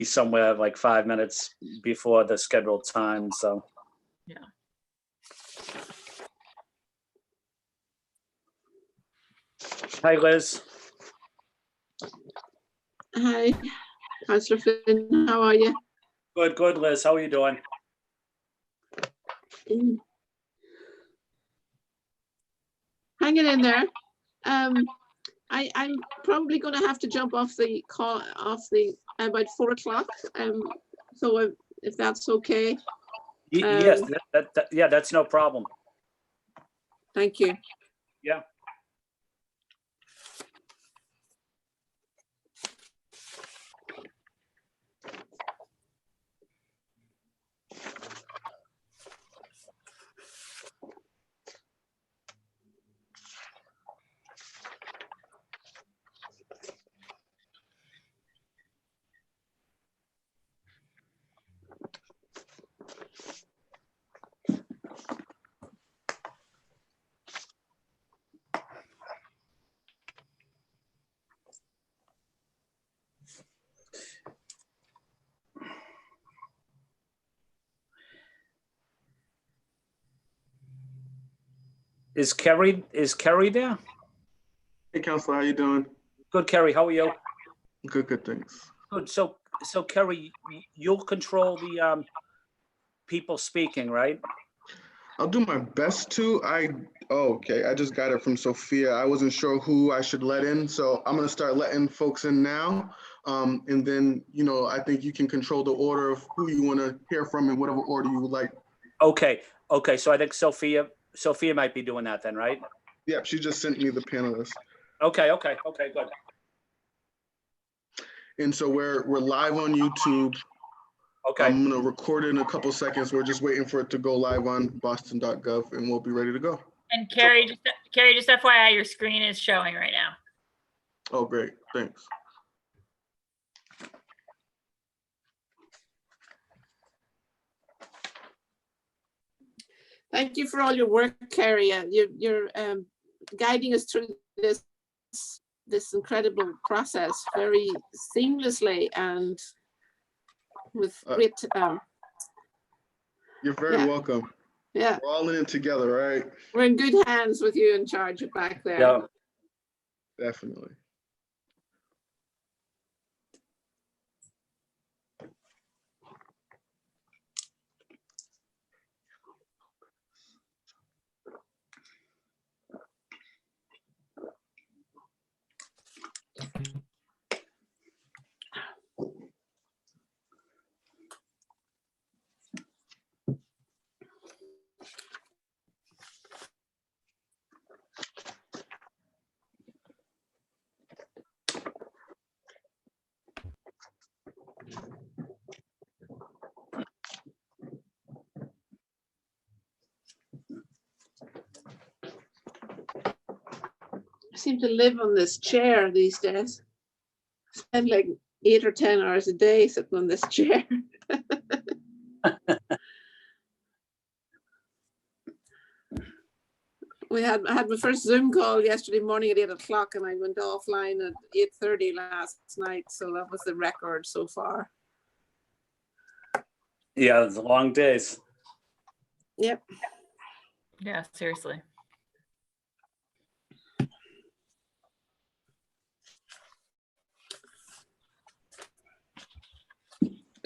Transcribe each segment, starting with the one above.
he's somewhere like 5 minutes before the scheduled time, so. Yeah. Hi, Liz. Hi, Councillor Flynn, how are you? Good, good, Liz. How are you doing? Hanging in there. I'm probably going to have to jump off the call about 4 o'clock. So if that's okay. Yes, yeah, that's no problem. Thank you. Yeah. Is Kerry there? Hey, Counselor, how you doing? Good, Kerry. How are you? Good, good, thanks. Good. So Kerry, you'll control the people speaking, right? I'll do my best to. Okay, I just got it from Sophia. I wasn't sure who I should let in, so I'm gonna start letting folks in now. And then, I think you can control the order of who you want to hear from in whatever order you would like. Okay. So I think Sophia might be doing that then, right? Yep, she just sent me the panelists. Okay, good. And so we're live on YouTube. Okay. I'm gonna record it in a couple seconds. We're just waiting for it to go live on boston.gov and we'll be ready to go. And Carrie, just FYI, your screen is showing right now. Oh, great, thanks. Thank you for all your work, Kerry. You're guiding us through this incredible process very seamlessly and with great. You're very welcome. Yeah, We're all in it together, right? we're in good hands with you in charge back there. Yeah. Definitely. I seem to live on this chair these days. I spend like 8 or 10 hours a day sitting on this chair. I had my first Zoom call yesterday morning at 8 o'clock and I went offline at 8:30 last night. So that was the record so far. Yeah, it's long days. Yep. Yeah, seriously.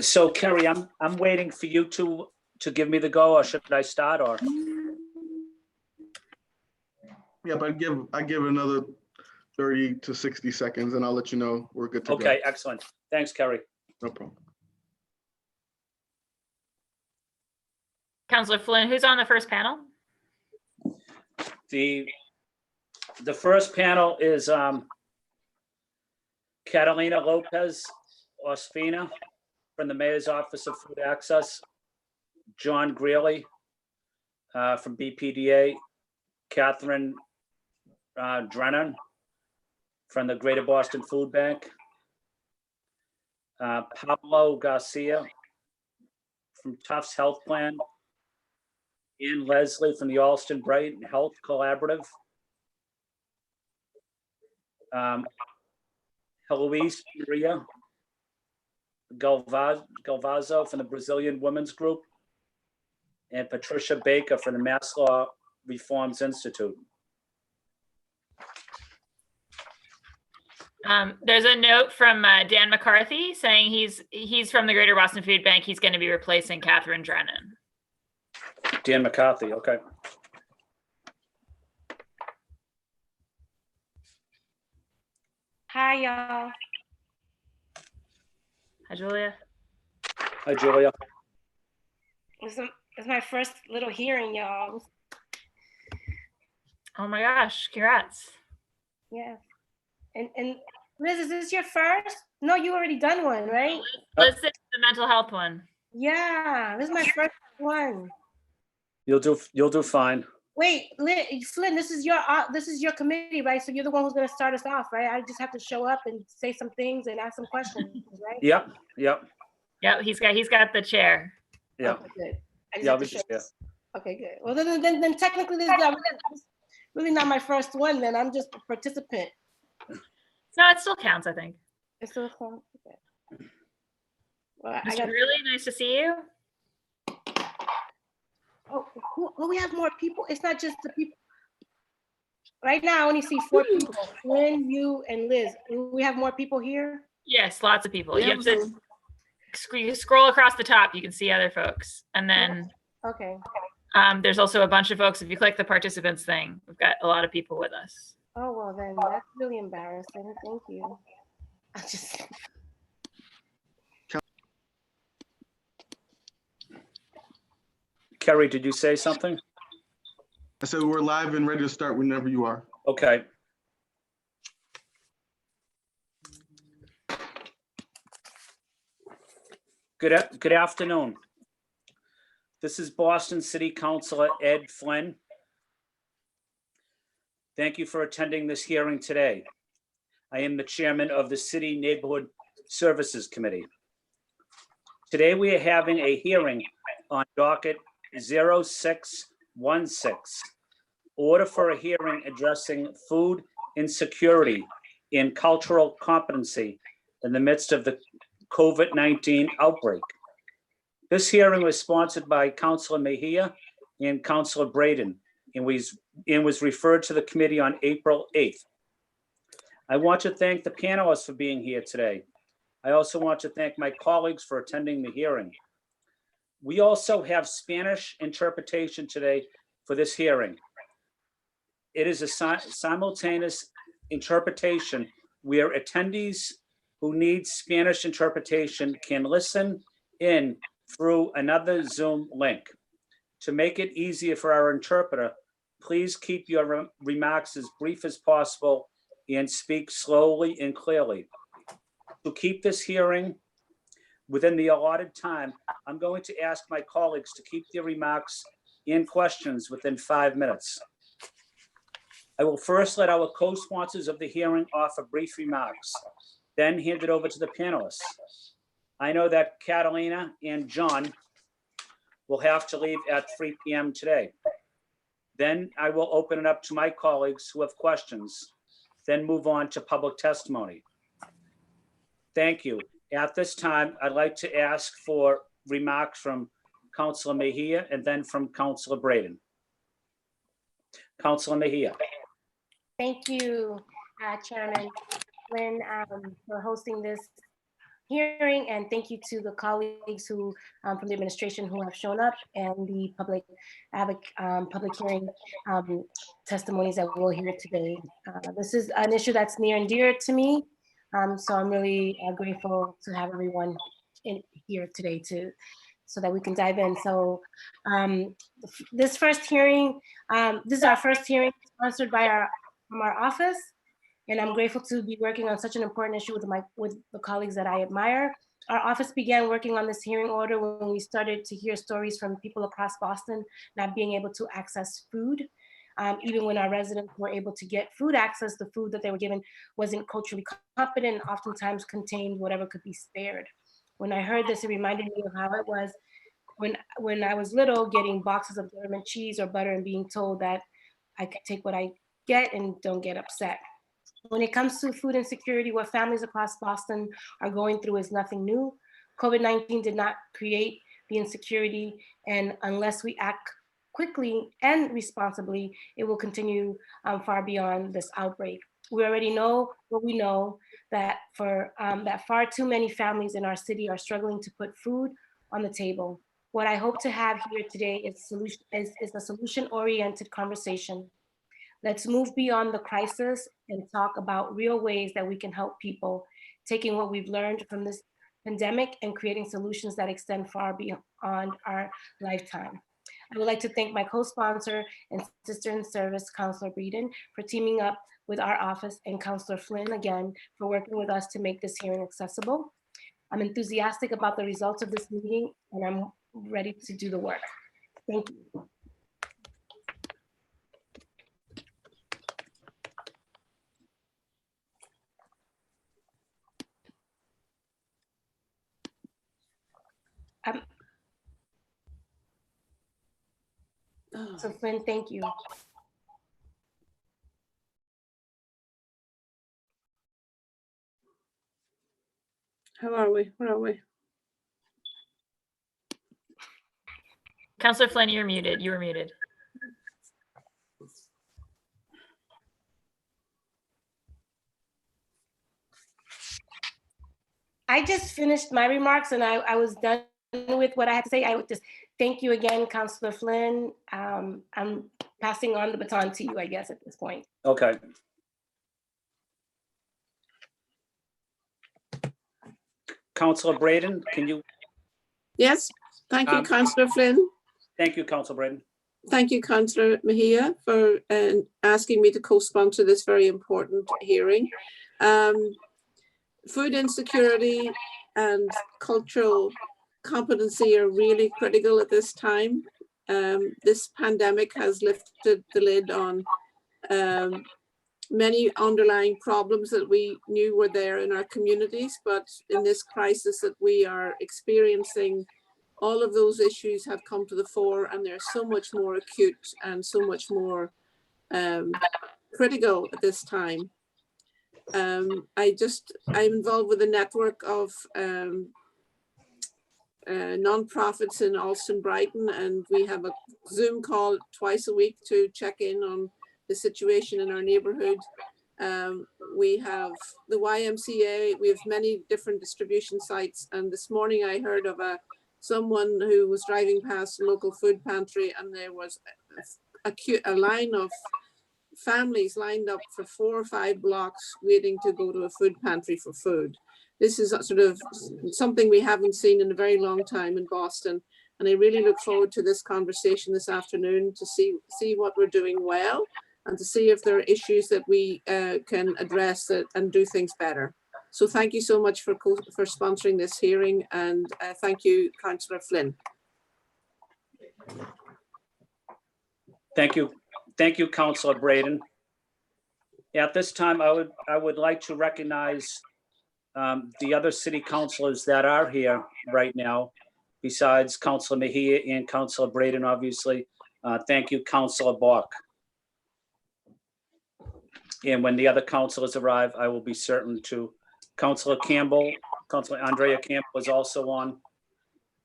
So Kerry, I'm waiting for you to give me the go, or should I start? Or Yeah, but I give another 30 to 60 seconds and I'll let you know we're good to go. okay, excellent. Thanks, Kerry. No problem. Councillor Flynn, who's on the first panel? The first panel is Catalina Lopez Ospina from the Mayor's Office of Food Access, John Greeley from BPDA, Catherine Drennan from the Greater Boston Food Bank, Pablo Garcia from Tufts Health Plan, Ian Leslie from the Alston Brighton Health Collaborative, Heloise Maria, Galvazzo from the Brazilian Women's Group, and Patricia Baker from the Mass Law Reforms Institute. There's a note from Dan McCarthy saying he's from the Greater Boston Food Bank. He's going to be replacing Catherine Drennan. Dan McCarthy, okay. Hi, y'all. Hi, Julia. Hi, Julia. It's my first little hearing, y'all. Oh my gosh, congrats. Yeah. And Liz, is this your first? No, you already done one, right? Let's say the mental health one. Yeah, this is my first one. You'll do fine. Wait, Flynn, this is your committee, right? So you're the one who's gonna start us off, right? I just have to show up and say some things and ask some questions, right? Yep. Yep, he's got the chair. Yep. Okay, good. I just Yeah, have we to just, show. yeah. Okay, good. Well, then technically this is really not my first one. Then I'm just a participant. No, it still counts, I think. It's still fun. Okay. Well, It's really nice to see you. Oh, we have more people. It's not just the people. Right now, I only see 4 people. Flynn, you, and Liz. Do we have more people here? Yes, lots of people. Yeah, You have to scroll across the top. You can see other folks. And then Okay. there's also a bunch of folks. If you click the participants thing, we've got a lot of people with us. Oh, well, then that's really embarrassing. Thank you. I just. Kerry, did you say something? I said we're live and ready to start whenever you are. Okay. Good afternoon. This is Boston City Councilor Ed Flynn. Thank you for attending this hearing today. I am the chairman of the City Neighborhood Services Committee. Today we are having a hearing on docket 0616, order for a hearing addressing food insecurity and cultural competency in the midst of the COVID-19 outbreak. This hearing was sponsored by Councilor Mejia and Councilor Braden and was referred to the committee on April 8th. I want to thank the panelists for being here today. I also want to thank my colleagues for attending the hearing. We also have Spanish interpretation today for this hearing. It is a simultaneous interpretation where attendees who need Spanish interpretation can listen in through another Zoom link. To make it easier for our interpreter, please keep your remarks as brief as possible and speak slowly and clearly. To keep this hearing within the allotted time, I'm going to ask my colleagues to keep their remarks and questions within 5 minutes. I will first let our co-sponsors of the hearing offer brief remarks, then hand it over to the panelists. I know that Catalina and John will have to leave at 3 p.m. today. Then I will open it up to my colleagues who have questions, then move on to public testimony. Thank you. At this time, I'd like to ask for remarks from Councilor Mejia and then from Councilor Braden. Councilor Mejia. Thank you, Chairman Flynn, for hosting this hearing, and thank you to the colleagues who from the administration who have shown up and the public hearing testimonies that we'll hear today. This is an issue that's near and dear to me, so I'm really grateful to have everyone in here today so that we can dive in. So this first hearing, this is our first hearing sponsored by from our office. And I'm grateful to be working on such an important issue with the colleagues that I admire. Our office began working on this hearing order when we started to hear stories from people across Boston not being able to access food. Even when our residents were able to get food access, the food that they were given wasn't culturally competent and oftentimes contained whatever could be spared. When I heard this, it reminded me of how it was when I was little, getting boxes of government cheese or butter and being told that I could take what I get and don't get upset. When it comes to food insecurity, what families across Boston are going through is nothing new. COVID-19 did not create the insecurity, and unless we act quickly and responsibly, it will continue far beyond this outbreak. We already know what we know, that that far too many families in our city are struggling to put food on the table. What I hope to have here today is a solution-oriented conversation. Let's move beyond the crisis and talk about real ways that we can help people, taking what we've learned from this pandemic and creating solutions that extend far beyond our lifetime. I would like to thank my co-sponsor and sister in service, Councilor Breeden, for teaming up with our office, and Councilor Flynn again for working with us to make this hearing accessible. I'm enthusiastic about the results of this meeting, and I'm ready to do the work. Thank you. So Flynn, thank you. How are we? Where are we? Councilor Flynn, you're muted. You were muted. I just finished my remarks, and I was done with what I had to say. I would just thank you again, Councilor Flynn. I'm passing on the baton to you, I guess, at this point. Okay. Councilor Breeden, can you? Yes, thank you, Councillor Flynn. Thank you, Councilor Breeden. Thank you, Councillor Mejia, for asking me to co-sponsor this very important hearing. Food insecurity and cultural competency are really critical at this time. This pandemic has lifted the lid on many underlying problems that we knew were there in our communities, but in this crisis that we are experiencing, all of those issues have come to the fore, and they're so much more acute and so much more critical at this time. I'm involved with a network of nonprofits in Alston, Brighton, and we have a Zoom call twice a week to check in on the situation in our neighborhood. We have the YMCA, we have many different distribution sites, and this morning I heard of someone who was driving past a local food pantry, and there was a line of families lined up for 4 or 5 blocks waiting to go to a food pantry for food. This is sort of something we haven't seen in a very long time in Boston. And I really look forward to this conversation this afternoon to see what we're doing well and to see if there are issues that we can address and do things better. So thank you so much for sponsoring this hearing, and thank you, Councillor Flynn. Thank you. Thank you, Councilor Breeden. At this time, I would like to recognize the other city councilors that are here right now, besides Councilor Mejia and Councilor Breeden, obviously. Thank you, Councilor Bach. And when the other councilors arrive, I will be certain to. Councilor Campbell, Councilor Andrea Campbell is also on.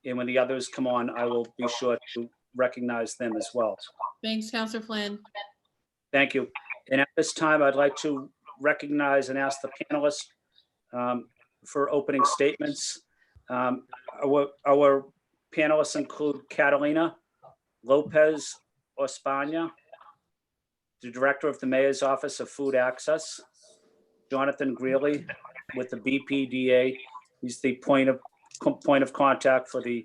And when the others come on, I will be sure to recognize them as well. Thanks, Councilor Flynn. Thank you. And at this time, I'd like to recognize and ask the panelists for opening statements. Our panelists include Catalina Lopez Ospina, the Director of the Mayor's Office of Food Access, Jonathan Greeley with the BPDA. He's the point of contact for the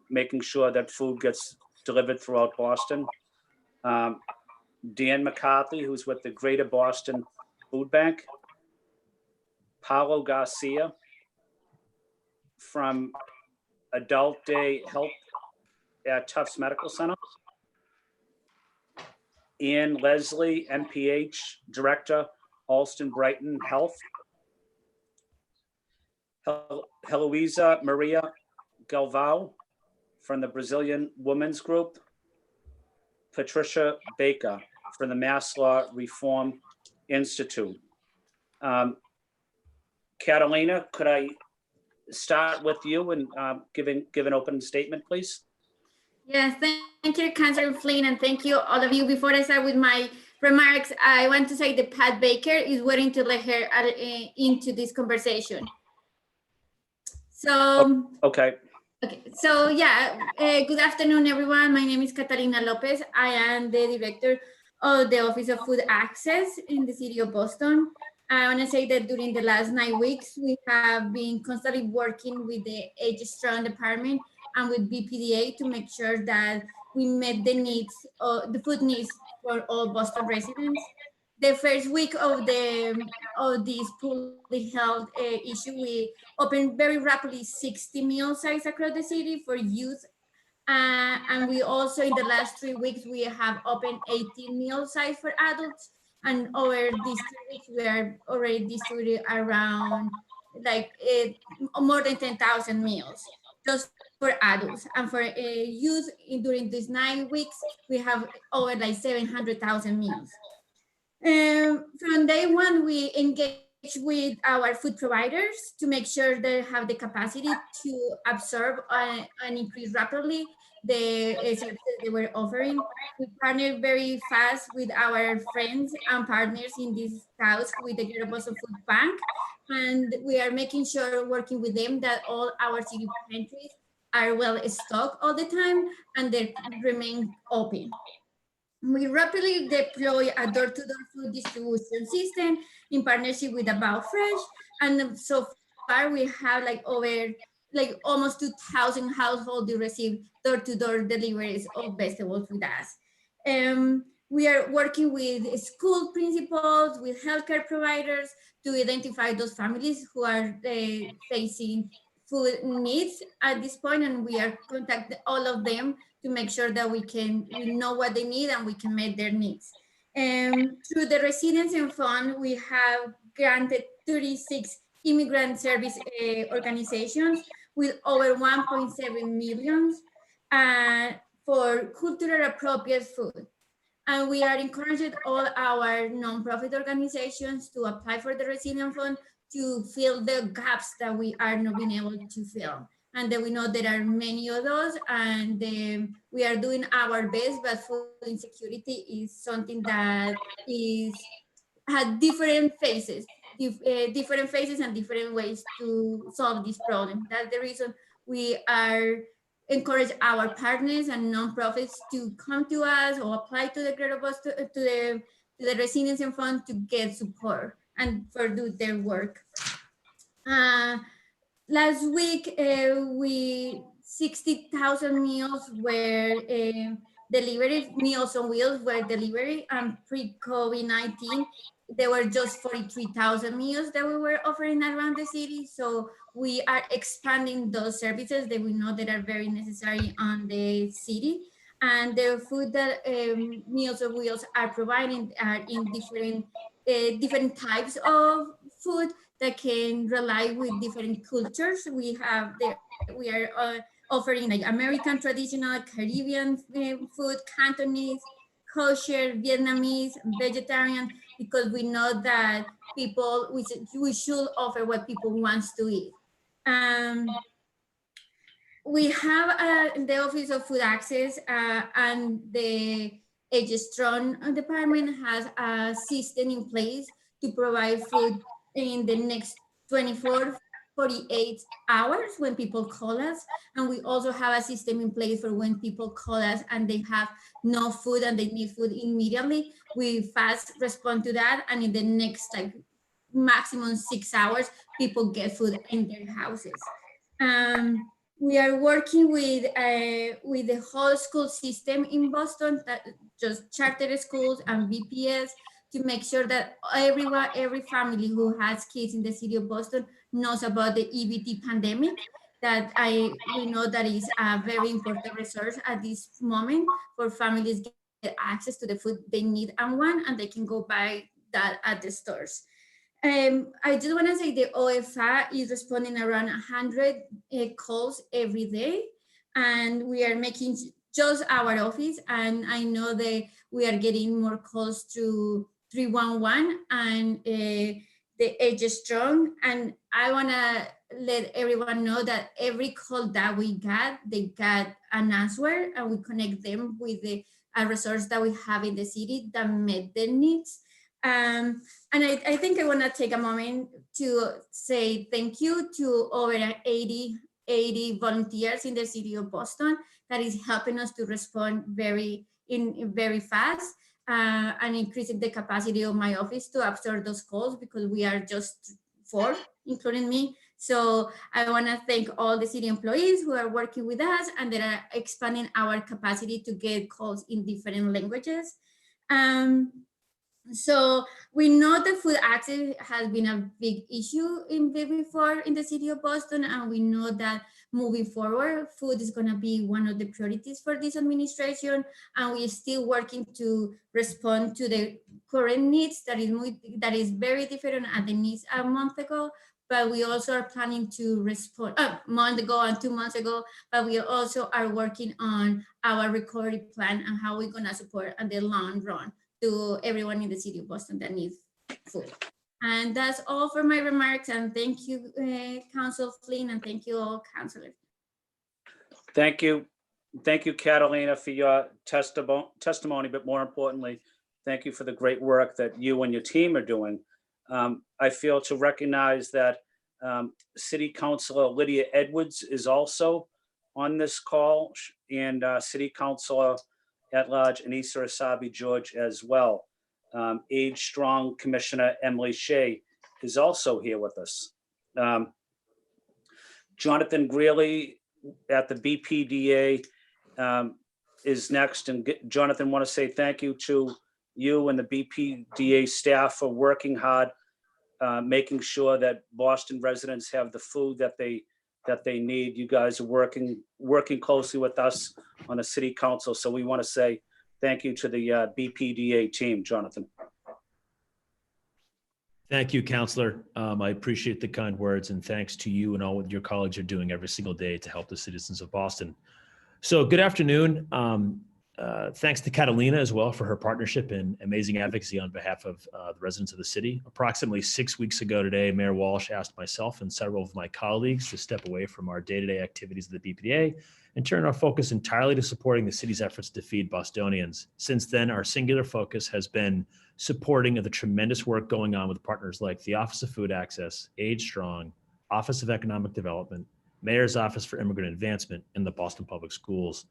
making sure that food gets delivered throughout Boston. Dan McCarthy, who's with the Greater Boston Food Bank. Paulo Garcia from Adult Day Help at Tufts Medical Center. Ian Leslie, MPH Director, Alston Brighton Health. Heloisa Maria Galvao from the Brazilian Women's Group. Patricia Baker from the Mass Law Reform Institute. Catalina, could I start with you and give an open statement, please? Yes, thank you, Councilor Flynn, and thank you all of you. Before I start with my remarks, I want to say that Pat Baker is waiting to let her into this conversation. So, Okay. okay, so yeah, good afternoon, everyone. My name is Catalina Lopez. I am the director of the Office of Food Access in the city of Boston. I want to say that during the last 9 weeks, we have been constantly working with the Age Strong department and with BPDA to make sure that we met the needs, the food needs for all Boston residents. The first week of this public health issue, we opened very rapidly 60 meal sites across the city for youth. And we also, in the last 3 weeks, we have opened 18 meal sites for adults. And over these 3 weeks, we are already distributed around like more than 10,000 meals just for adults. And for youth, during these 9 weeks, we have over like 700,000 meals. From day one, we engage with our food providers to make sure they have the capacity to absorb and increase rapidly the services they were offering. We partnered very fast with our friends and partners in this task with the Greater Boston Food Bank, and we are making sure, working with them, that all our city pantries are well stocked all the time and they remain open. We rapidly deploy a door-to-door food distribution system in partnership with About Fresh, and so far we have almost 2,000 households to receive door-to-door deliveries of vegetables with us. We are working with school principals, with healthcare providers to identify those families who are facing food needs at this point, and we are contacting all of them to make sure that we know what they need and we can meet their needs. Through the Resilience Fund, we have granted 36 immigrant service organizations with over 1.7 million for cultural appropriate food. And we are encouraging all our nonprofit organizations to apply for the Resilience Fund to fill the gaps that we are not being able to fill. And that we know there are many of those, and we are doing our best, but food insecurity is something that has different phases and different ways to solve this problem. That's the reason we are encourage our partners and nonprofits to come to us or apply to the Greater Boston, to the Resilience Fund to get support and for do their work. Last week, 60,000 meals were delivered, Meals on Wheels were delivered, and pre-COVID-19, there were just 43,000 meals that we were offering around the city. So we are expanding those services that we know that are very necessary on the city. And the food that Meals on Wheels are providing are in different types of food that can rely with different cultures. We are offering like American traditional, Caribbean food, Cantonese, kosher, Vietnamese, vegetarian, because we know that we should offer what people want to eat. We have the Office of Food Access and the Age Strong department has a system in place to provide food in the next 24, 48 hours when people call us. And we also have a system in place for when people call us and they have no food and they need food immediately. We fast respond to that, and in the next maximum 6 hours, people get food in their houses. We are working with the whole school system in Boston, that just charter schools and VPS, to make sure that every family who has kids in the city of Boston knows about the EBT pandemic. That we know that is a very important resource at this moment for families to get access to the food they need and want, and they can go buy that at the stores. I just want to say the OFA is responding around 100 calls every day, and we are making just our office, and I know that we are getting more calls through 311 and the Age Strong. And I want to let everyone know that every call that we got, they got an answer, and we connect them with a resource that we have in the city that met their needs. And I think I want to take a moment to say thank you to over 80 volunteers in the city of Boston that is helping us to respond very fast and increasing the capacity of my office to absorb those calls, because we are just 4, including me. So I want to thank all the city employees who are working with us and that are expanding our capacity to get calls in different languages. So we know that food access has been a big issue before in the city of Boston, and we know that moving forward, food is going to be one of the priorities for this administration, and we're still working to respond to the current needs that is very different at the needs a month ago. But we also are planning to respond a month ago and 2 months ago, but we also are working on our recovery plan and how we're going to support in the long run to everyone in the city of Boston that needs food. And that's all for my remarks. And thank you, Council Flynn, and thank you all, councilors. Thank you. Thank you, Catalina, for your testimony, but more importantly, thank you for the great work that you and your team are doing. I feel to recognize that City Councilor Lydia Edwards is also on this call, and City Councilor at large Anissa Asabi George as well. Age Strong Commissioner Emily Shea is also here with us. Jonathan Greeley at the BPDA is next. And Jonathan, want to say thank you to you and the BPDA staff for working hard, making sure that Boston residents have the food that they need. You guys are working closely with us on the city council. So we want to say thank you to the BPDA team, Jonathan. Thank you, Councilor. I appreciate the kind words, and thanks to you and all what your colleagues are doing every single day to help the citizens of Boston. So good afternoon. Thanks to Catalina as well for her partnership and amazing advocacy on behalf of the residents of the city. Approximately 6 weeks ago today, Mayor Walsh asked myself and several of my colleagues to step away from our day-to-day activities of the BPDA and turn our focus entirely to supporting the city's efforts to feed Bostonians. Since then, our singular focus has been supporting of the tremendous work going on with partners like the Office of Food Access, Age Strong, Office of Economic Development, Mayor's Office for Immigrant Advancement, and the Boston Public Schools.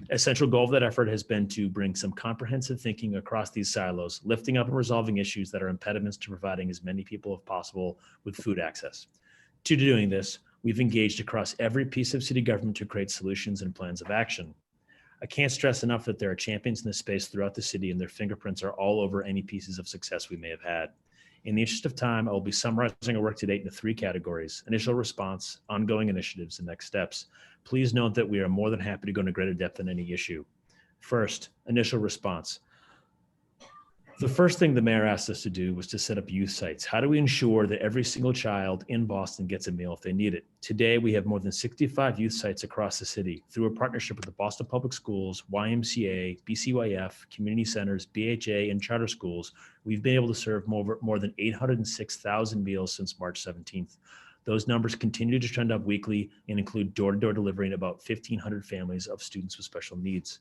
A central goal of that effort has been to bring some comprehensive thinking across these silos, lifting up and resolving issues that are impediments to providing as many people as possible with food access. To doing this, we've engaged across every piece of city government to create solutions and plans of action. I can't stress enough that there are champions in this space throughout the city, and their fingerprints are all over any pieces of success we may have had. In the interest of time, I will be summarizing our work to date into 3 categories: initial response, ongoing initiatives, and next steps. Please note that we are more than happy to go into greater depth on any issue. First, initial response. The first thing the mayor asked us to do was to set up youth sites. How do we ensure that every single child in Boston gets a meal if they need it? Today, we have more than 65 youth sites across the city. Through a partnership with the Boston Public Schools, YMCA, BCYF, community centers, BHA, and charter schools, we've been able to serve more than 806,000 meals since March 17th. Those numbers continue to trend up weekly and include door-to-door delivery in about 1,500 families of students with special needs.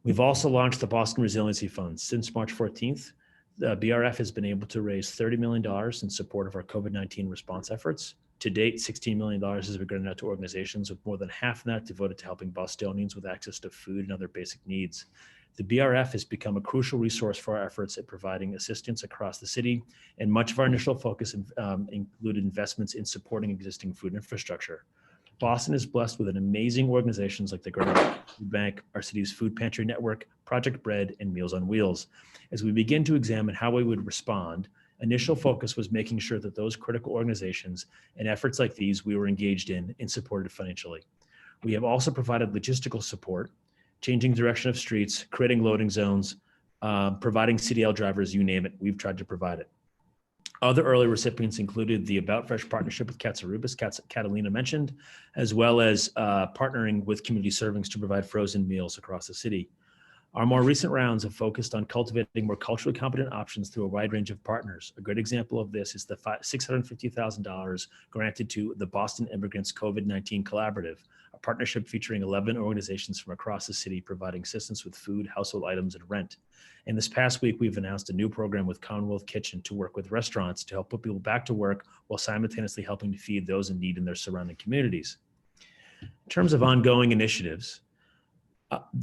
We've also launched the Boston Resiliency Fund. Since March 14th, the BRF has been able to raise $30 million in support of our COVID-19 response efforts. To date, $16 million has been given out to organizations, with more than half of that devoted to helping Bostonians with access to food and other basic needs. The BRF has become a crucial resource for our efforts at providing assistance across the city, and much of our initial focus included investments in supporting existing food infrastructure. Boston is blessed with an amazing organizations like the Greater Food Bank, our city's food pantry network, Project Bread, and Meals on Wheels. As we begin to examine how we would respond, initial focus was making sure that those critical organizations and efforts like these we were engaged in and supported financially. We have also provided logistical support, changing direction of streets, creating loading zones, providing CDL drivers, you name it, we've tried to provide it. Other early recipients included the About Fresh partnership with Katsarubis, Catalina mentioned, as well as partnering with Community Servings to provide frozen meals across the city. Our more recent rounds have focused on cultivating more culturally competent options through a wide range of partners. A great example of this is the $650,000 granted to the Boston Immigrants COVID-19 Collaborative, a partnership featuring 11 organizations from across the city providing assistance with food, household items, and rent. And this past week, we've announced a new program with Commonwealth Kitchen to work with restaurants to help put people back to work while simultaneously helping to feed those in need in their surrounding communities. In terms of ongoing initiatives,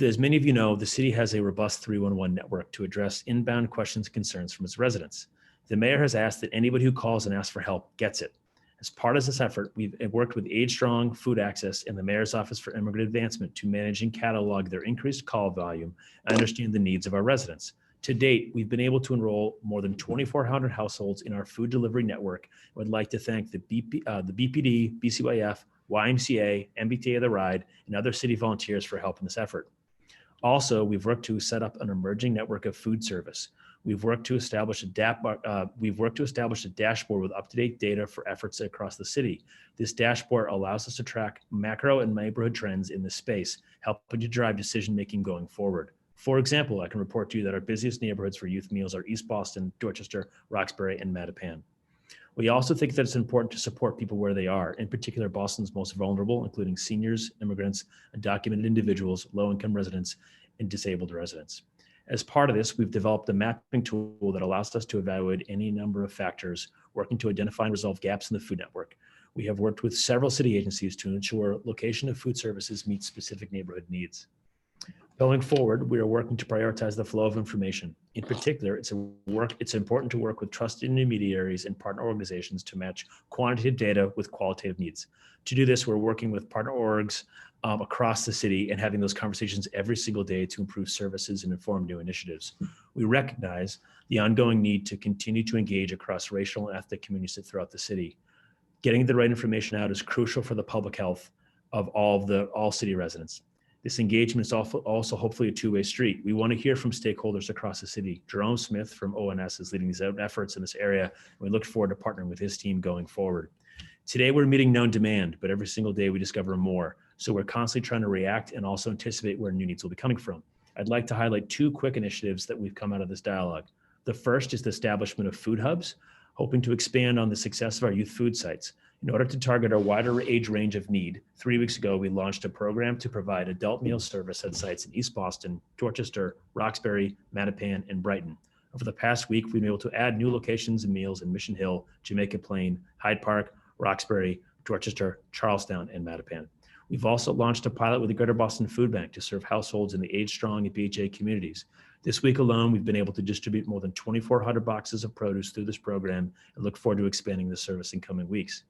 as many of you know, the city has a robust 311 network to address inbound questions and concerns from its residents. The mayor has asked that anybody who calls and asks for help gets it. As part of this effort, we've worked with Age Strong, Food Access, and the Mayor's Office for Immigrant Advancement to manage and catalog their increased call volume and understand the needs of our residents. To date, we've been able to enroll more than 2,400 households in our food delivery network. I would like to thank the BPD, BCYF, YMCA, MBTA The Ride, and other city volunteers for help in this effort. Also, we've worked to set up an emerging network of food service. We've worked to establish a dashboard with up-to-date data for efforts across the city. This dashboard allows us to track macro and neighborhood trends in this space, helping to drive decision-making going forward. For example, I can report to you that our busiest neighborhoods for youth meals are East Boston, Dorchester, Roxbury, and Mattapan. We also think that it's important to support people where they are, in particular Boston's most vulnerable, including seniors, immigrants, undocumented individuals, low-income residents, and disabled residents. As part of this, we've developed a mapping tool that allows us to evaluate any number of factors, working to identify and resolve gaps in the food network. We have worked with several city agencies to ensure location of food services meets specific neighborhood needs. Going forward, we are working to prioritize the flow of information. In particular, it's important to work with trusted intermediaries and partner organizations to match quantitative data with qualitative needs. To do this, we're working with partner orgs across the city and having those conversations every single day to improve services and inform new initiatives. We recognize the ongoing need to continue to engage across racial and ethnic communities throughout the city. Getting the right information out is crucial for the public health of all city residents. This engagement is also hopefully a two-way street. We want to hear from stakeholders across the city. Jerome Smith from ONS is leading these efforts in this area, and we look forward to partnering with his team going forward. Today, we're meeting known demand, but every single day we discover more. So we're constantly trying to react and also anticipate where new needs will be coming from. I'd like to highlight two quick initiatives that we've come out of this dialogue. The first is the establishment of food hubs, hoping to expand on the success of our youth food sites. In order to target a wider age range of need, 3 weeks ago, we launched a program to provide adult meal service at sites in East Boston, Dorchester, Roxbury, Mattapan, and Brighton. Over the past week, we've been able to add new locations and meals in Mission Hill, Jamaica Plain, Hyde Park, Roxbury, Dorchester, Charlestown, and Mattapan. We've also launched a pilot with the Greater Boston Food Bank to serve households in the Age Strong and BHA communities. This week alone, we've been able to distribute more than 2,400 boxes of produce through this program and look forward to expanding this service in coming weeks.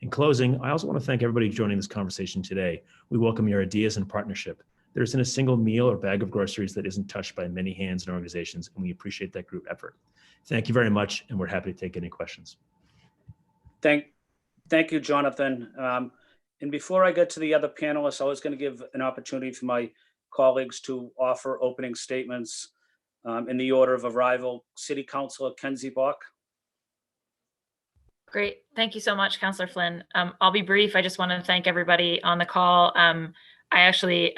In closing, I also want to thank everybody joining this conversation today. We welcome your ideas and partnership. There isn't a single meal or bag of groceries that isn't touched by many hands and organizations, and we appreciate that group effort. Thank you very much, and we're happy to take any questions. Thank you, Jonathan. And before I get to the other panelists, I was going to give an opportunity for my colleagues to offer opening statements in the order of arrival. City Councilor Kenzie Bach. Great. Thank you so much, Councillor Flynn. I'll be brief. I just want to thank everybody on the call. I actually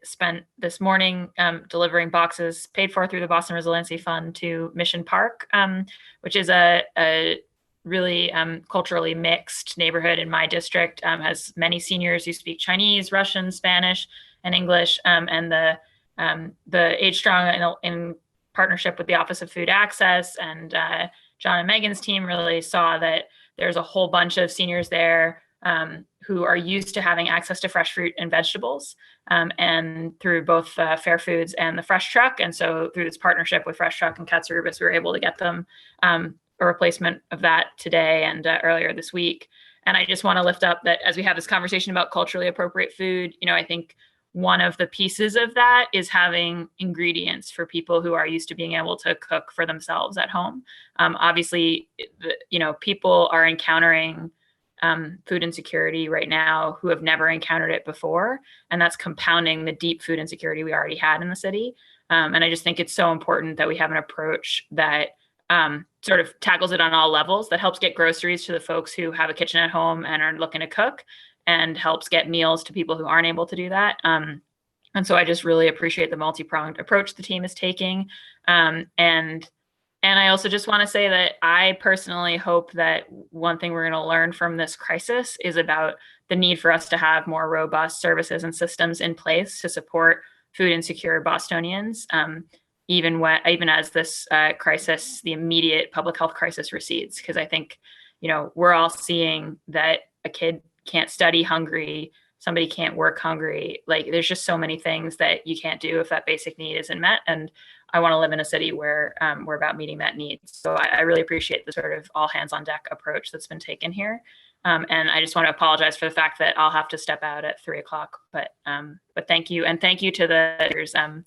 spent this morning delivering boxes paid for through the Boston Resiliency Fund to Mission Park, which is a really culturally mixed neighborhood in my district, has many seniors who speak Chinese, Russian, Spanish, and English, and the Age Strong in partnership with the Office of Food Access and John and Megan's team really saw that there's a whole bunch of seniors there who are used to having access to fresh fruit and vegetables, and through both Fair Foods and the Fresh Truck. And so through this partnership with Fresh Truck and Katsarubis, we were able to get them a replacement of that today and earlier this week. And I just want to lift up that as we have this conversation about culturally appropriate food, I think one of the pieces of that is having ingredients for people who are used to being able to cook for themselves at home. Obviously, people are encountering food insecurity right now who have never encountered it before. And that's compounding the deep food insecurity we already had in the city. And I just think it's so important that we have an approach that sort of tackles it on all levels, that helps get groceries to the folks who have a kitchen at home and are looking to cook, and helps get meals to people who aren't able to do that. And And so I just really appreciate the multi-pronged approach the team is taking. And I also just want to say that I personally hope that one thing we're going to learn from this crisis is about the need for us to have more robust services and systems in place to support food insecure Bostonians, even as this crisis, the immediate public health crisis recedes. Because I think, we're all seeing that a kid can't study hungry, somebody can't work hungry. Like, there's just so many things that you can't do if that basic need isn't met. And I want to live in a city where we're about meeting that need. So I really appreciate the sort of all hands on deck approach that's been taken here. And I just want to apologize for the fact that I'll have to step out at 3:00. But thank you. And thank you to the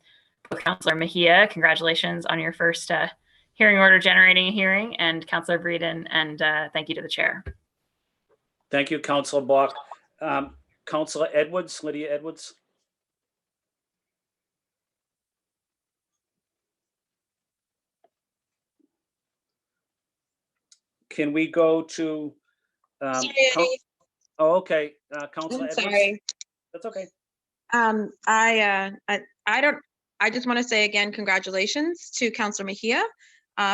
both Councillor Mejia, congratulations on your first hearing order generating a hearing, and Councillor Breeden, and thank you to the chair. Thank you, Councillor Bach. Councillor Edwards, Lydia Edwards. Can we go to? Sorry. Oh, okay, Councillor Edwards. Sorry. That's okay. I just want to say again, congratulations to Councillor Mejia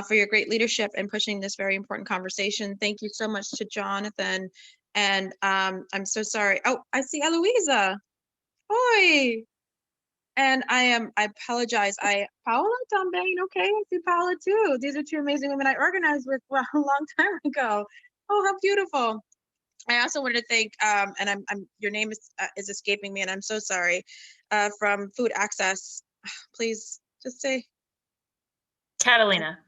for your great leadership and pushing this very important conversation. Thank you so much to Jonathan. And I'm so sorry. Oh, I see Eloisa. Hoi. And I apologize. Paola Tambane, okay, I see Paola too. These are two amazing women I organized with a long time ago. Oh, how beautiful. I also wanted to thank, and your name is escaping me, and I'm so sorry, from Food Access. Please just say. Catalina.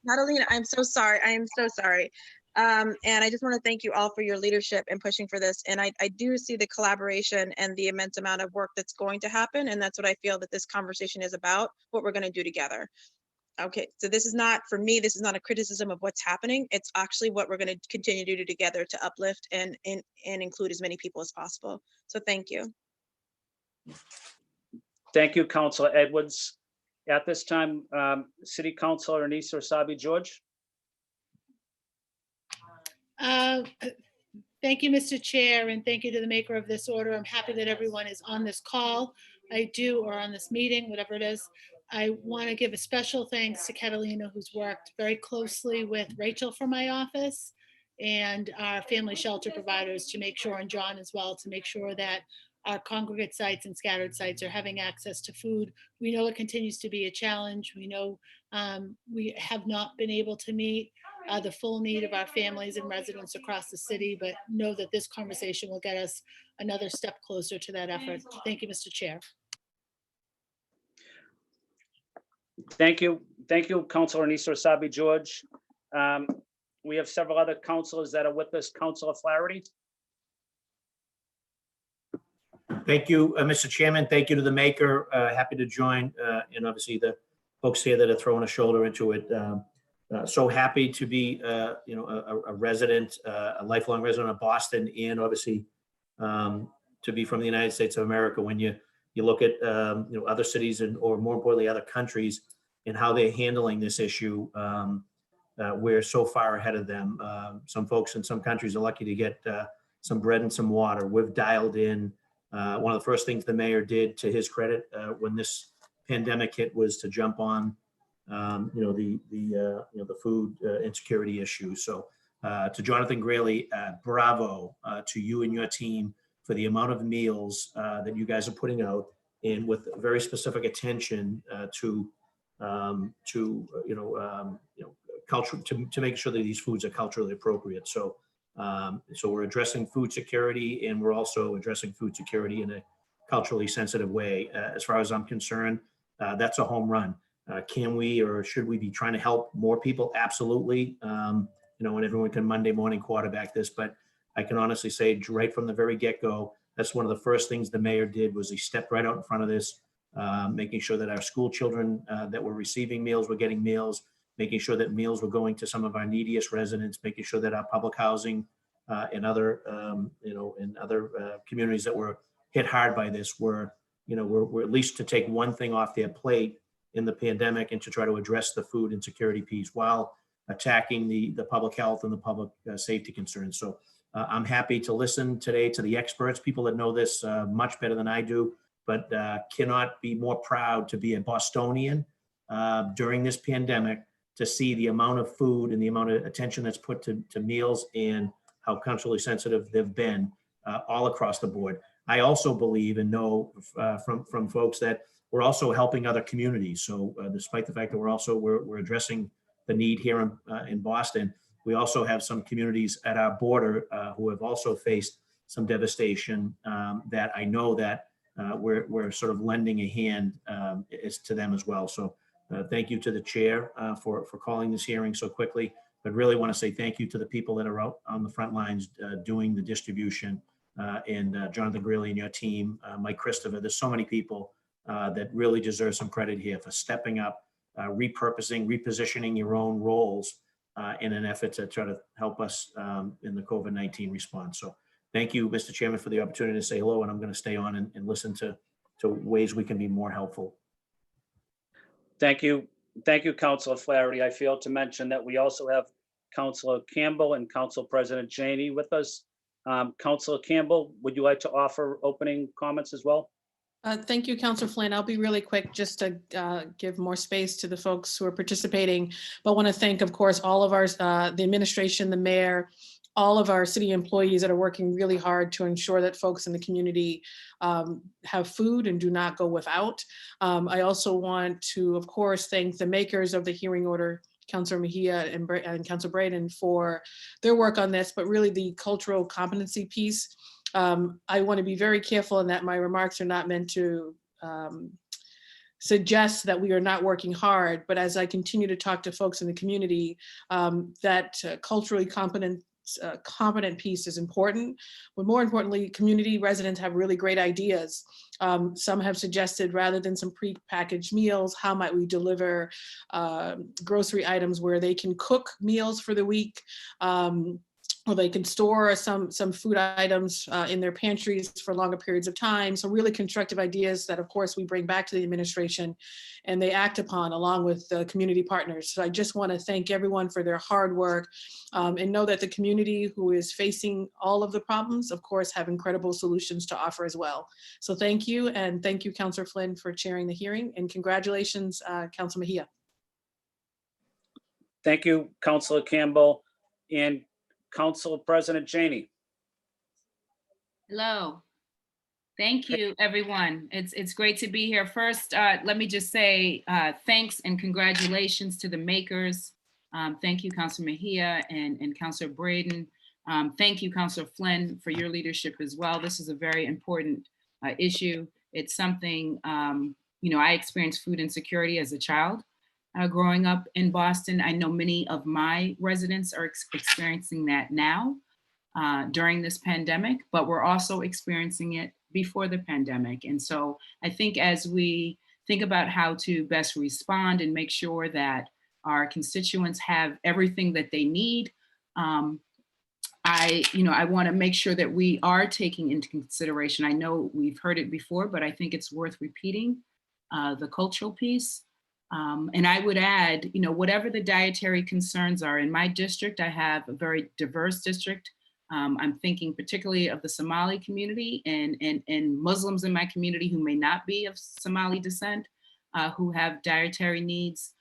Catalina, I'm so sorry. I am so sorry. And I just want to thank you all for your leadership and pushing for this. And I do see the collaboration and the immense amount of work that's going to happen. And that's what I feel that this conversation is about, what we're going to do together. Okay, so this is not, for me, this is not a criticism of what's happening. It's actually what we're going to continue to do together to uplift and include as many people as possible. So thank you. Thank you, Councillor Edwards. At this time, City Councilor Anissa Sabi George. Thank you, Mr. Chair, and thank you to the maker of this order. I'm happy that everyone is on this call. Or on this meeting, whatever it is. I want to give a special thanks to Catalina, who's worked very closely with Rachel from my office and our family shelter providers to make sure, and John as well, to make sure that our congregate sites and scattered sites are having access to food. We know it continues to be a challenge. We know we have not been able to meet the full need of our families and residents across the city, but know that this conversation will get us another step closer to that effort. Thank you, Mr. Chair. Thank you, Councilor Anissa Sabi George. We have several other councilors that are with us. Councilor Flaherty. Thank you, Mr. Chairman. Thank you to the maker. Happy to join, and obviously the folks here that are throwing a shoulder into it. So happy to be, a resident, a lifelong resident of Boston, and obviously to be from the United States of America. When you look at other cities or more importantly other countries and how they're handling this issue, we're so far ahead of them. Some folks in some countries are lucky to get some bread and some water. We've dialed in. One of the first things the mayor did, to his credit, when this pandemic hit, was to jump on the food insecurity issue. So to Jonathan Graley, bravo to you and your team for the amount of meals that you guys are putting out, and with very specific attention to culture, to make sure that these foods are culturally appropriate. So we're addressing food security, and we're also addressing food security in a culturally sensitive way. As far as I'm concerned, that's a home run. Can we, or should we be trying to help more people? Absolutely. And everyone can Monday morning quarterback this, but I can honestly say right from the very get-go, that's one of the first things the mayor did, was he stepped right out in front of this, making sure that our school children that were receiving meals were getting meals, making sure that meals were going to some of our neediest residents, making sure that our public housing and other, communities that were hit hard by this were at least to take one thing off their plate in the pandemic, and to try to address the food insecurity piece while attacking the public health and the public safety concerns. So I'm happy to listen today to the experts, people that know this much better than I do, but cannot be more proud to be a Bostonian during this pandemic, to see the amount of food and the amount of attention that's put to meals and how culturally sensitive they've been all across the board. I also believe and know from folks that we're also helping other communities. So despite the fact that we're addressing the need here in Boston, we also have some communities at our border who have also faced some devastation that I know that we're sort of lending a hand to them as well. So thank you to the chair for calling this hearing so quickly, but really want to say thank you to the people that are out on the front lines doing the distribution, and Jonathan Greeley and your team, Mike Christopher. There's so many people that really deserve some credit here for stepping up, repurposing, repositioning your own roles in an effort to try to help us in the COVID-19 response. So thank you, Mr. Chairman, for the opportunity to say hello, and I'm going to stay on and listen to ways we can be more helpful. Thank you. Thank you, Councilor Flaherty. I failed to mention that we also have Councilor Campbell and Council President Janey with us. Councilor Campbell, would you like to offer opening comments as well? Thank you, Councilor Flynn. I'll be really quick just to give more space to the folks who are participating, but want to thank, of course, all of our, the administration, the mayor, all of our city employees that are working really hard to ensure that folks in the community have food and do not go without. I also want to, of course, thank the makers of the hearing order, Councilor Mejia and Councilor Braden, for their work on this, but really the cultural competency piece. I want to be very careful in that my remarks are not meant to suggest that we are not working hard, but as I continue to talk to folks in the community, that culturally competent piece is important, but more importantly, community residents have really great ideas. Some have suggested, rather than some pre-packaged meals, how might we deliver grocery items where they can cook meals for the week, or they can store some food items in their pantries for longer periods of time. So really constructive ideas that, of course, we bring back to the administration and they act upon along with the community partners. So I just want to thank everyone for their hard work, and know that the community who is facing all of the problems, of course, have incredible solutions to offer as well. So thank you, and thank you, Councilor Flynn, for chairing the hearing, and congratulations, Councilor Mejia. Thank you, Councilor Campbell. And Council President Janey. Hello. Thank you, everyone. It's great to be here. First, let me just say thanks and congratulations to the makers. Thank you, Councilor Mejia and Councilor Braden. Thank you, Councilor Flynn, for your leadership as well. This is a very important issue. It's something, I experienced food insecurity as a child. Growing up in Boston, I know many of my residents are experiencing that now during this pandemic, but we're also experiencing it before the pandemic. And so I think as we think about how to best respond and make sure that our constituents have everything that they need, I want to make sure that we are taking into consideration, I know we've heard it before, but I think it's worth repeating, the cultural piece. And I would add, whatever the dietary concerns are, in my district, I have a very diverse district. I'm thinking particularly of the Somali community and Muslims in my community who may not be of Somali descent, who have dietary needs.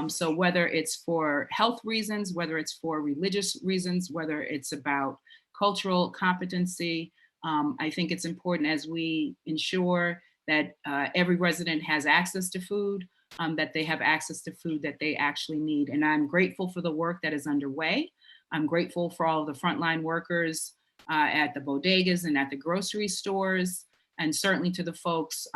So whether it's for health reasons, whether it's for religious reasons, whether it's about cultural competency, I think it's important as we ensure that every resident has access to food, that they have access to food that they actually need. And I'm grateful for the work that is underway. I'm grateful for all of the frontline workers at the bodegas and at the grocery stores, and certainly to the folks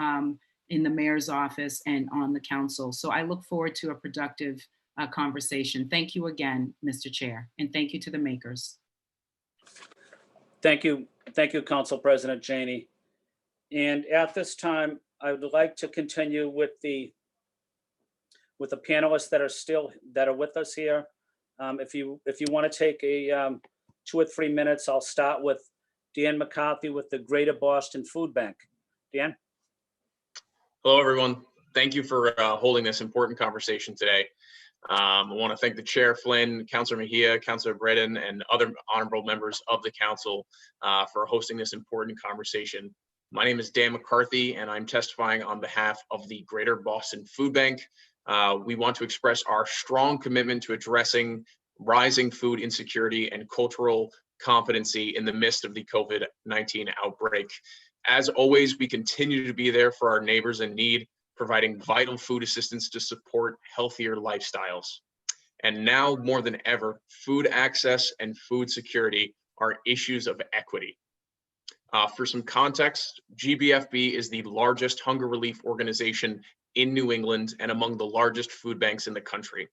in the mayor's office and on the council. So I look forward to a productive conversation. Thank you again, Mr. Chair, and thank you to the makers. Thank you, Council President Janey. And at this time, I would like to continue with the panelists that are with us here. If you want to take a 2 or 3 minutes, I'll start with Dan McCarthy with the Greater Boston Food Bank. Dan? Hello, everyone. Thank you for holding this important conversation today. I want to thank the Chair Flynn, Councilor Mejia, Councilor Braden, and other honorable members of the council for hosting this important conversation. My name is Dan McCarthy, and I'm testifying on behalf of the Greater Boston Food Bank. We want to express our strong commitment to addressing rising food insecurity and cultural competency in the midst of the COVID-19 outbreak. As always, we continue to be there for our neighbors in need, providing vital food assistance to support healthier lifestyles. And now more than ever, food access and food security are issues of equity. For some context, GBFB is the largest hunger relief organization in New England and among the largest food banks in the country.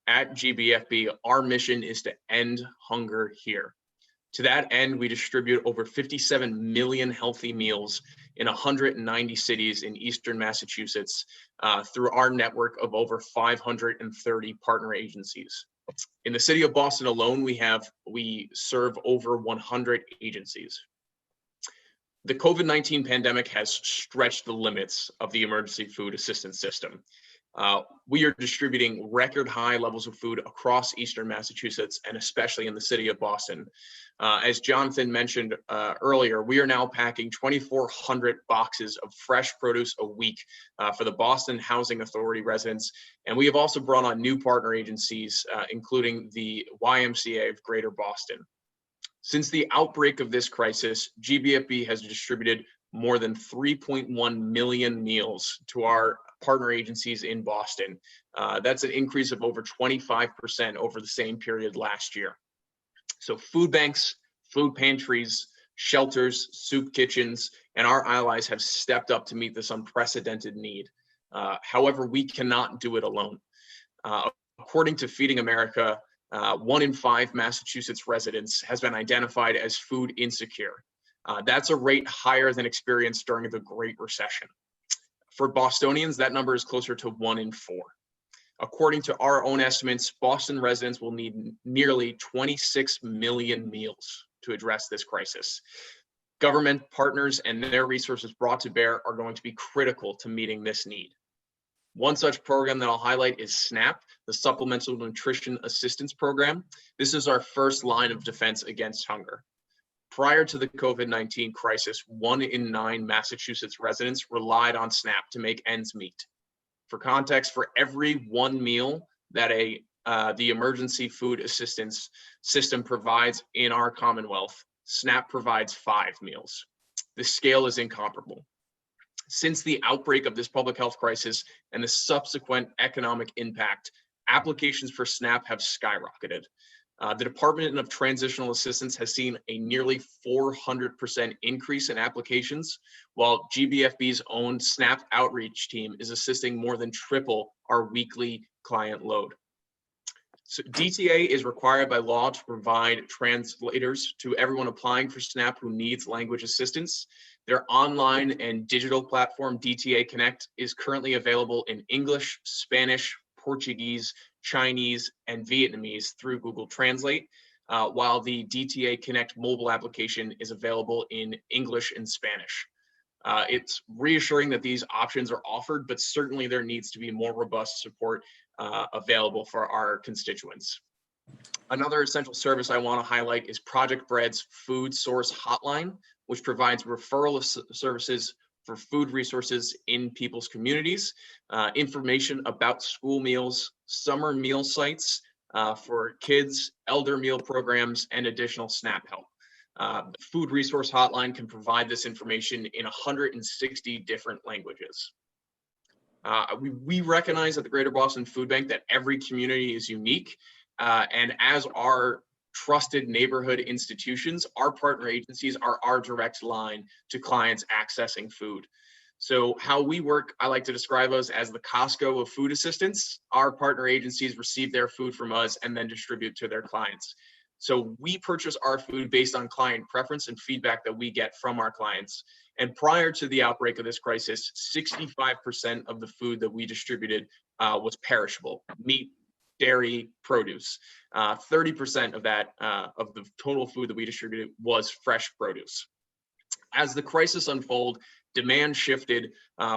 At GBFB, our mission is to end hunger here. To that end, we distribute over 57 million healthy meals in 190 cities in Eastern Massachusetts through our network of over 530 partner agencies. In the city of Boston alone, we serve over 100 agencies. The COVID-19 pandemic has stretched the limits of the emergency food assistance system. We are distributing record high levels of food across Eastern Massachusetts and especially in the city of Boston. As Jonathan mentioned earlier, we are now packing 2,400 boxes of fresh produce a week for the Boston Housing Authority residents. And we have also brought on new partner agencies, including the YMCA of Greater Boston. Since the outbreak of this crisis, GBFB has distributed more than 3.1 million meals to our partner agencies in Boston. That's an increase of over 25% over the same period last year. So food banks, food pantries, shelters, soup kitchens, and our allies have stepped up to meet this unprecedented need. However, we cannot do it alone. According to Feeding America, 1 in 5 Massachusetts residents has been identified as food insecure. That's a rate higher than experienced during the Great Recession. For Bostonians, that number is closer to 1 in 4. According to our own estimates, Boston residents will need nearly 26 million meals to address this crisis. Government partners and their resources brought to bear are going to be critical to meeting this need. One such program that I'll highlight is SNAP, the Supplemental Nutrition Assistance Program. This is our first line of defense against hunger. Prior to the COVID-19 crisis, 1 in 9 Massachusetts residents relied on SNAP to make ends meet. For context, for every 1 meal that the emergency food assistance system provides in our Commonwealth, SNAP provides 5 meals. The scale is incomparable. Since the outbreak of this public health crisis and the subsequent economic impact, applications for SNAP have skyrocketed. The Department of Transitional Assistance has seen a nearly 400% increase in applications, while GBFB's own SNAP outreach team is assisting more than triple our weekly client load. So DTA is required by law to provide translators to everyone applying for SNAP who needs language assistance. Their online and digital platform, DTA Connect, is currently available in English, Spanish, Portuguese, Chinese, and Vietnamese through Google Translate, while the DTA Connect mobile application is available in English and Spanish. It's reassuring that these options are offered, but certainly there needs to be more robust support available for our constituents. Another essential service I want to highlight is Project Bread's Food Source Hotline, which provides referral services for food resources in people's communities, information about school meals, summer meal sites for kids, elder meal programs, and additional SNAP help. The Food Resource Hotline can provide this information in 160 different languages. We recognize at the Greater Boston Food Bank that every community is unique, and as our trusted neighborhood institutions, our partner agencies are our direct line to clients accessing food. So how we work, I like to describe us as the Costco of food assistance. Our partner agencies receive their food from us and then distribute to their clients. So we purchase our food based on client preference and feedback that we get from our clients. And prior to the outbreak of this crisis, 65% of the food that we distributed was perishable: meat, dairy, produce. 30% of that, of the total food that we distributed, was fresh produce. As the crisis unfolded, demand shifted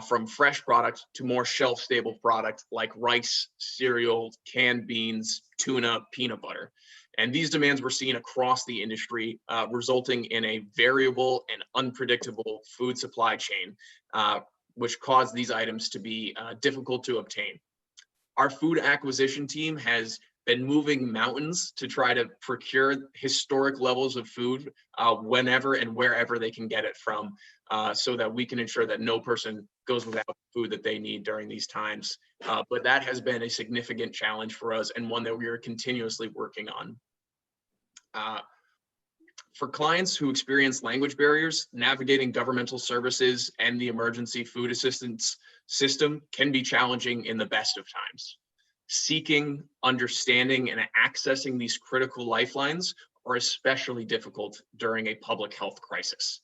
from fresh product to more shelf-stable product like rice, cereal, canned beans, tuna, peanut butter. And these demands were seen across the industry, resulting in a variable and unpredictable food supply chain, which caused these items to be difficult to obtain. Our food acquisition team has been moving mountains to try to procure historic levels of food whenever and wherever they can get it from, so that we can ensure that no person goes without food that they need during these times. But that has been a significant challenge for us, and one that we are continuously working on. For clients who experience language barriers, navigating governmental services and the emergency food assistance system can be challenging in the best of times. Seeking, understanding, and accessing these critical lifelines are especially difficult during a public health crisis.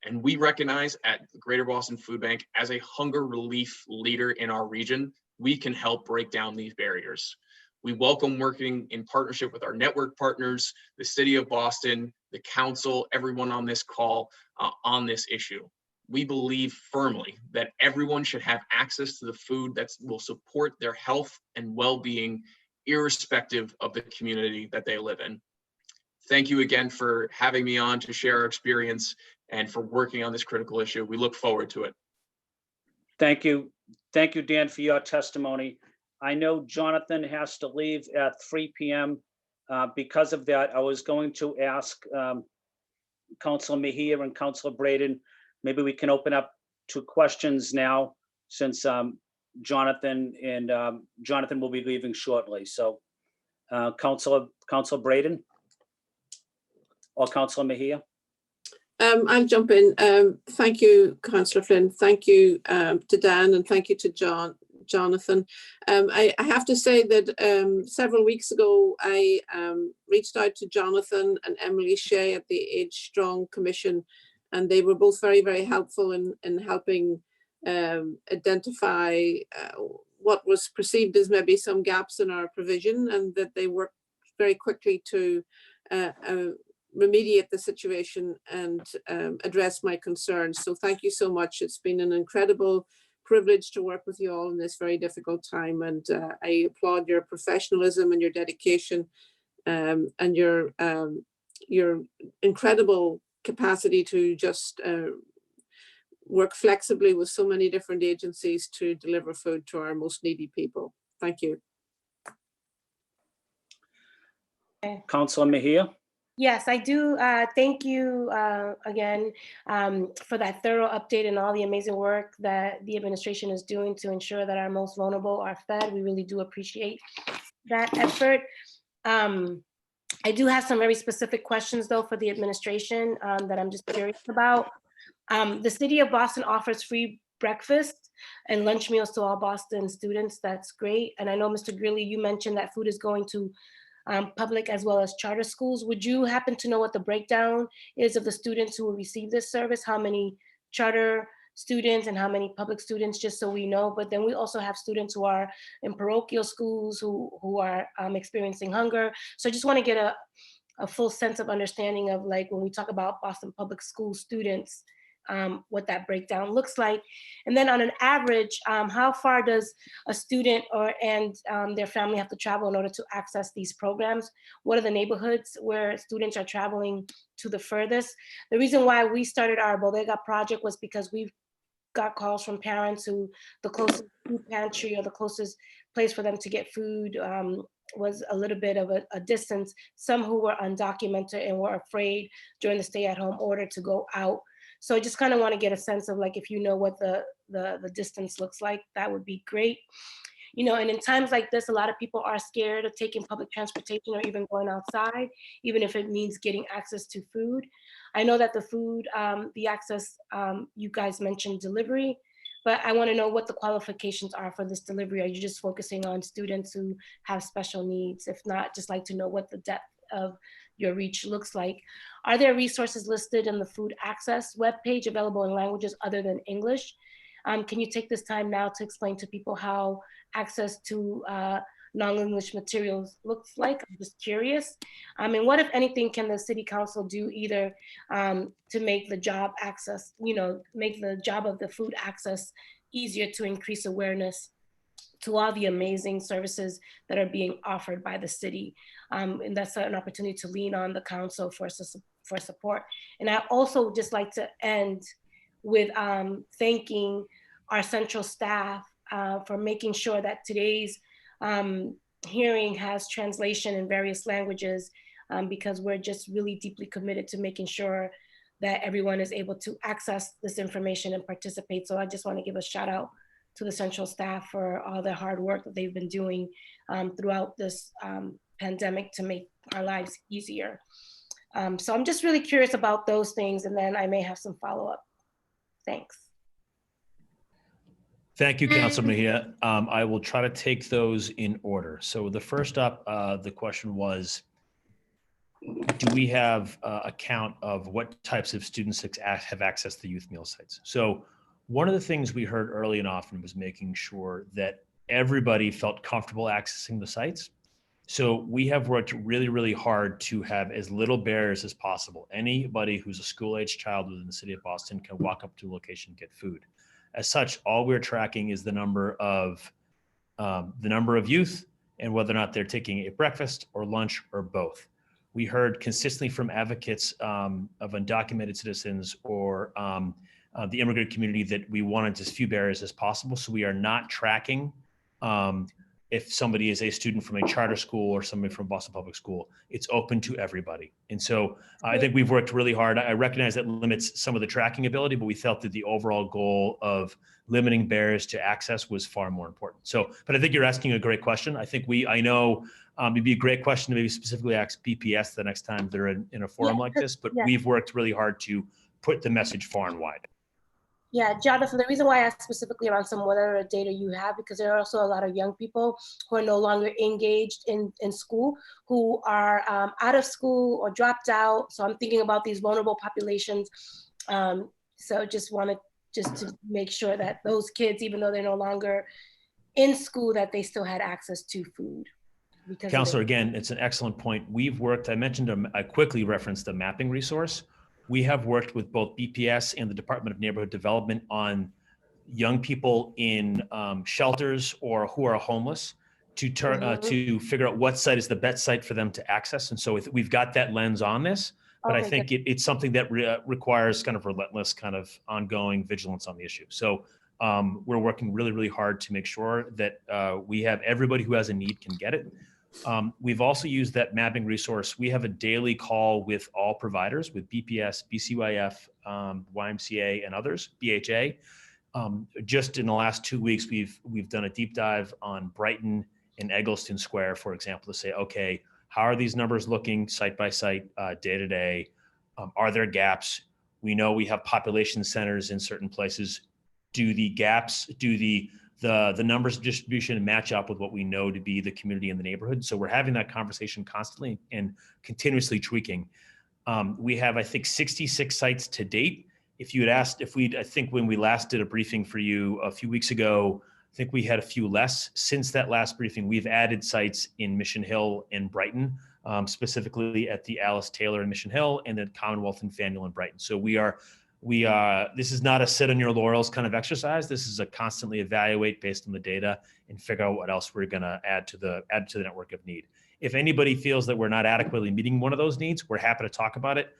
And we recognize at the Greater Boston Food Bank, as a hunger relief leader in our region, we can help break down these barriers. We welcome working in partnership with our network partners, the City of Boston, the council, everyone on this call on this issue. We believe firmly that everyone should have access to the food that will support their health and well-being, irrespective of the community that they live in. Thank you again for having me on to share our experience and for working on this critical issue. We look forward to it. Thank you. Thank you, Dan, for your testimony. I know Jonathan has to leave at 3 p.m. Because of that, I was going to ask Councilor Mejia and Councilor Braden, maybe we can open up to questions now, since Jonathan will be leaving shortly. So Councilor Braden or Councilor Mejia? I'll jump in. Thank you, Councillor Flynn. Thank you to Dan, and thank you to Jonathan. I have to say that several weeks ago, I reached out to Jonathan and Emily Shea at the Age Strong Commission, and they were both very, very helpful in helping identify what was perceived as maybe some gaps in our provision, and that they worked very quickly to remediate the situation and address my concerns. So thank you so much. It's been an incredible privilege to work with you all in this very difficult time, and I applaud your professionalism and your dedication and your incredible capacity to just work flexibly with so many different agencies to deliver food to our most needy people. Thank you. Councilor Mejia? Yes, I do. Thank you again for that thorough update and all the amazing work that the administration is doing to ensure that our most vulnerable are fed. We really do appreciate that effort. I do have some very specific questions, though, for the administration that I'm just curious about. The City of Boston offers free breakfast and lunch meals to all Boston students. That's great. And I know, Mr. Greeley, you mentioned that food is going to public as well as charter schools. Would you happen to know what the breakdown is of the students who will receive this service? How many charter students and how many public students, just so we know? But then we also have students who are in parochial schools who are experiencing hunger. So I just want to get a full sense of understanding of, like, when we talk about Boston Public School students, what that breakdown looks like. And then on an average, how far does a student and their family have to travel in order to access these programs? What are the neighborhoods where students are traveling to the furthest? The reason why we started our Bodega project was because we've got calls from parents who the closest food pantry or the closest place for them to get food was a little bit of a distance. Some who were undocumented and were afraid during the stay-at-home order to go out. So I just kind of want to get a sense of, like, if you know what the distance looks like, that would be great. You know, and in times like this, a lot of people are scared of taking public transportation or even going outside, even if it means getting access to food. I know that the food, the access, you guys mentioned delivery, but I want to know what the qualifications are for this delivery. Are you just focusing on students who have special needs? If not, just like to know what the depth of your reach looks like. Are there resources listed in the food access webpage available in languages other than English? Can you take this time now to explain to people how access to non-English materials looks like? I'm just curious. And what, if anything, can the City Council do either to make the job access, make the job of the food access easier to increase awareness to all the amazing services that are being offered by the city. And that's an opportunity to lean on the council for support. And I also just like to end with thanking our central staff for making sure that today's hearing has translation in various languages, because we're just really deeply committed to making sure that everyone is able to access this information and participate. So I just want to give a shout out to the central staff for all the hard work that they've been doing throughout this pandemic to make our lives easier. So I'm just really curious about those things, and then I may have some follow-up. Thanks. Thank you, Councilor Mejia. I will try to take those in order. So the first up, the question was, do we have a count of what types of students have access to youth meal sites? So one of the things we heard early and often was making sure that everybody felt comfortable accessing the sites. So we have worked really, really hard to have as little barriers as possible. Anybody who's a school-age child within the city of Boston can walk up to a location and get food. As such, all we're tracking is the number of youth and whether or not they're taking a breakfast or lunch or both. We heard consistently from advocates of undocumented citizens or the immigrant community that we wanted as few barriers as possible. So we are not tracking if somebody is a student from a charter school or somebody from Boston Public School. It's open to everybody. And so I think we've worked really hard. I recognize that limits some of the tracking ability, but we felt that the overall goal of limiting barriers to access was far more important. So, but I think you're asking a great question. I think I know it'd be a great question to maybe specifically ask BPS the next time they're in a forum like this, but we've worked really hard to put the message far and wide. Yeah, Jonathan, the reason why I asked specifically around some whatever data you have, because there are also a lot of young people who are no longer engaged in school, who are out of school or dropped out. So I'm thinking about these vulnerable populations. So just wanted to make sure that those kids, even though they're no longer in school, that they still had access to food. Counselor, again, it's an excellent point. We've worked, I quickly referenced the mapping resource. We have worked with both BPS and the Department of Neighborhood Development on young people in shelters or who are homeless to figure out what site is the best site for them to access. And so we've got that lens on this, but I think it's something that requires kind of relentless kind of ongoing vigilance on the issue. So we're working really, really hard to make sure that we have everybody who has a need can get it. We've also used that mapping resource. We have a daily call with all providers, with BPS, BCYF, YMCA, and others, BHA. Just in the last 2 weeks, we've done a deep dive on Brighton and Eggleston Square, for example, to say, okay, how are these numbers looking site by site, day to day? Are there gaps? We know we have population centers in certain places. Do the gaps, the numbers of distribution match up with what we know to be the community in the neighborhood? So we're having that conversation constantly and continuously tweaking. We have, I think, 66 sites to date. If you had asked I think when we last did a briefing for you a few weeks ago, I think we had a few less. Since that last briefing, we've added sites in Mission Hill and Brighton, specifically at the Alice Taylor in Mission Hill and the Commonwealth in Faneuil and Brighton. So this is not a sit on your laurels kind of exercise. This is a constantly evaluate based on the data and figure out what else we're going to add to the network of need. If anybody feels that we're not adequately meeting one of those needs, we're happy to talk about it.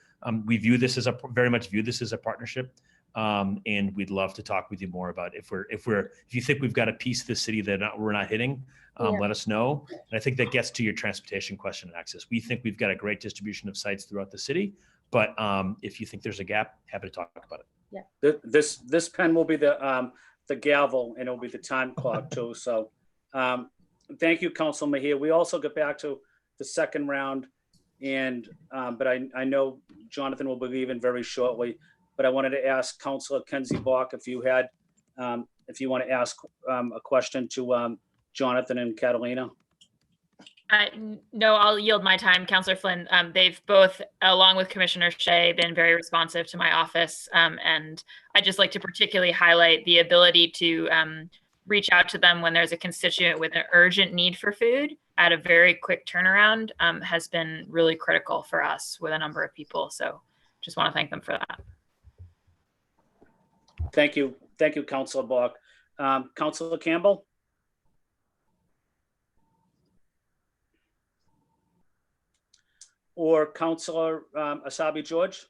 We very much view this as a partnership, and we'd love to talk with you more about it. If you think we've got a piece of the city that we're not hitting, let us know. And I think that gets to your transportation question and access. We think we've got a great distribution of sites throughout the city. But if you think there's a gap, happy to talk about it. Yeah. This pen will be the gavel, and it'll be the time clock too. So thank you, Council Mejia. We also get back to the second round, and but I know Jonathan will be leaving very shortly. But I wanted to ask Councilor Kenzie Bach if you want to ask a question to Jonathan and Catalina. No, I'll yield my time, Councillor Flynn. They've both, along with Commissioner Shea, been very responsive to my office. And I'd just like to particularly highlight the ability to reach out to them when there's a constituent with an urgent need for food at a very quick turnaround has been really critical for us with a number of people. So just want to thank them for that. Thank you, Councilor Bach. Councilor Campbell? or Councilor Asabi George?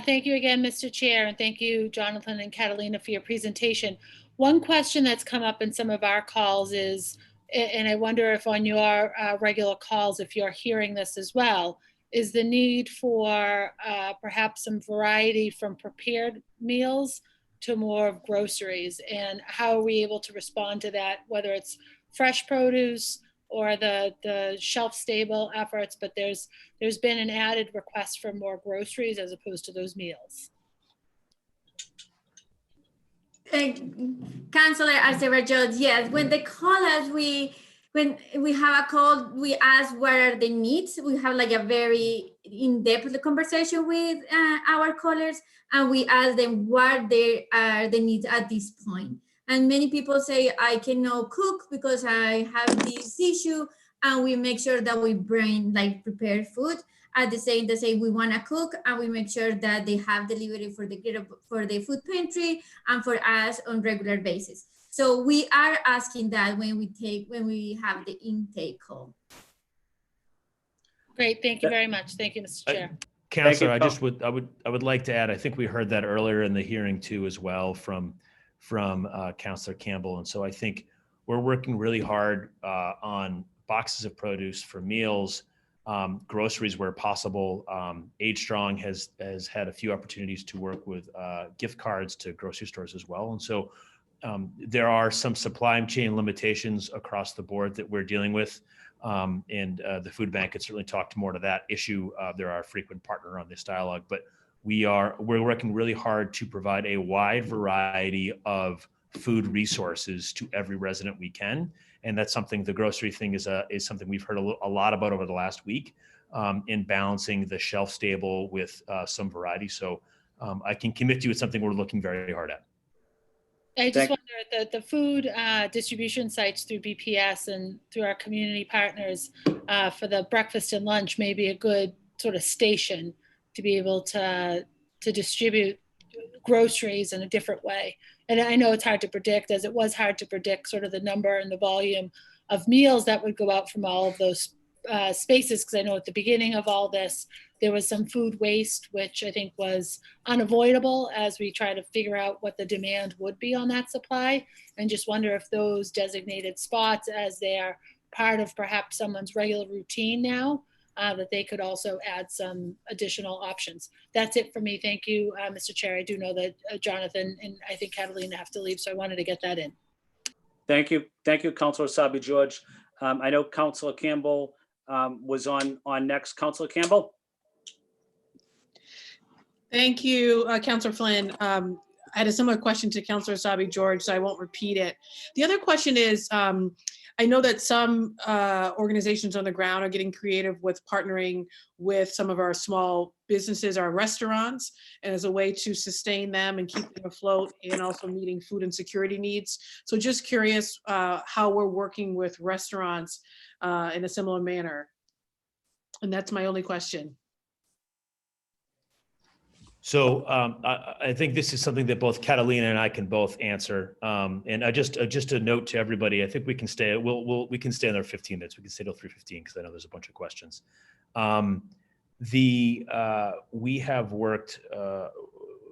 Thank you again, Mr. Chair, and thank you, Jonathan and Catalina, for your presentation. One question that's come up in some of our calls is, and I wonder if on your regular calls, if you're hearing this as well, is the need for perhaps some variety from prepared meals to more of groceries, and how are we able to respond to that, whether it's fresh produce or the shelf stable efforts, but there's been an added request for more groceries as opposed to those meals. Councilor Arcevir George, yes, when they call us, when we have a call, we ask what are the needs. We have like a very in-depth conversation with our callers, and we ask them what are the needs at this point. And many people say, I cannot cook because I have this issue, and we make sure that we bring like prepared food. At the same, they say we want to cook, and we make sure that they have delivery for the food pantry and for us on regular basis. So we are asking that when we have the intake call. Great, thank you very much. Thank you, Mr. Chair. Councilor, I would like to add, I think we heard that earlier in the hearing too, as well from Councilor Campbell. And so I think we're working really hard on boxes of produce for meals, groceries where possible. Age Strong has had a few opportunities to work with gift cards to grocery stores as well. And so there are some supply chain limitations across the board that we're dealing with. And the food bank could certainly talk more to that issue. They're our frequent partner on this dialogue, but we're working really hard to provide a wide variety of food resources to every resident we can. And that's something, the grocery thing is something we've heard a lot about over the last week, in balancing the shelf stable with some variety. So I can commit to you it's something we're looking very hard at. I just wonder that the food distribution sites through BPS and through our community partners for the breakfast and lunch may be a good sort of station to be able to distribute groceries in a different way. And I know it's hard to predict, as it was hard to predict sort of the number and the volume of meals that would go out from all of those spaces, because I know at the beginning of all this, there was some food waste, which I think was unavoidable as we try to figure out what the demand would be on that supply. And just wonder if those designated spots, as they are part of perhaps someone's regular routine now, that they could also add some additional options. That's it for me. Thank you, Mr. Chair. I do know that Jonathan and I think Catalina have to leave, so I wanted to get that in. Thank you. Thank you, Councilor Asabi George. I know Councilor Campbell was on next. Councilor Campbell. Thank you, Councilor Flynn. I had a similar question to Councilor Asabi George, so I won't repeat it. The other question is, I know that some organizations on the ground are getting creative with partnering with some of our small businesses, our restaurants, and as a way to sustain them and keep them afloat, and also meeting food insecurity needs. So just curious how we're working with restaurants in a similar manner. And that's my only question. So I think this is something that both Catalina and I can both answer. And just a note to everybody, I think we can stay. We can stay another 15 minutes. We can stay till 3:15 because I know there's a bunch of questions. We have worked.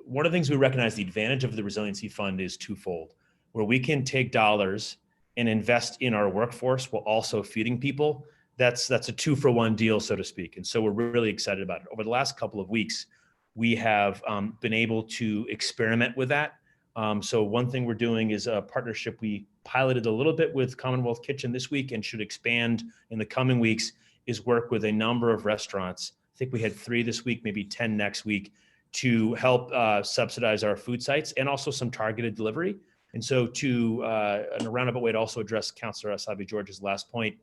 One of the things we recognize, the advantage of the resiliency fund is twofold, where we can take dollars and invest in our workforce while also feeding people. That's a 2-for-1 deal, so to speak. And so we're really excited about it. Over the last couple of weeks, we have been able to experiment with that. So one thing we're doing is a partnership. We piloted a little bit with Commonwealth Kitchen this week and should expand in the coming weeks, is work with a number of restaurants. I think we had 3 this week, maybe 10 next week, to help subsidize our food sites and also some targeted delivery. And so in a roundabout way to also address Councilor Asabi George's last point,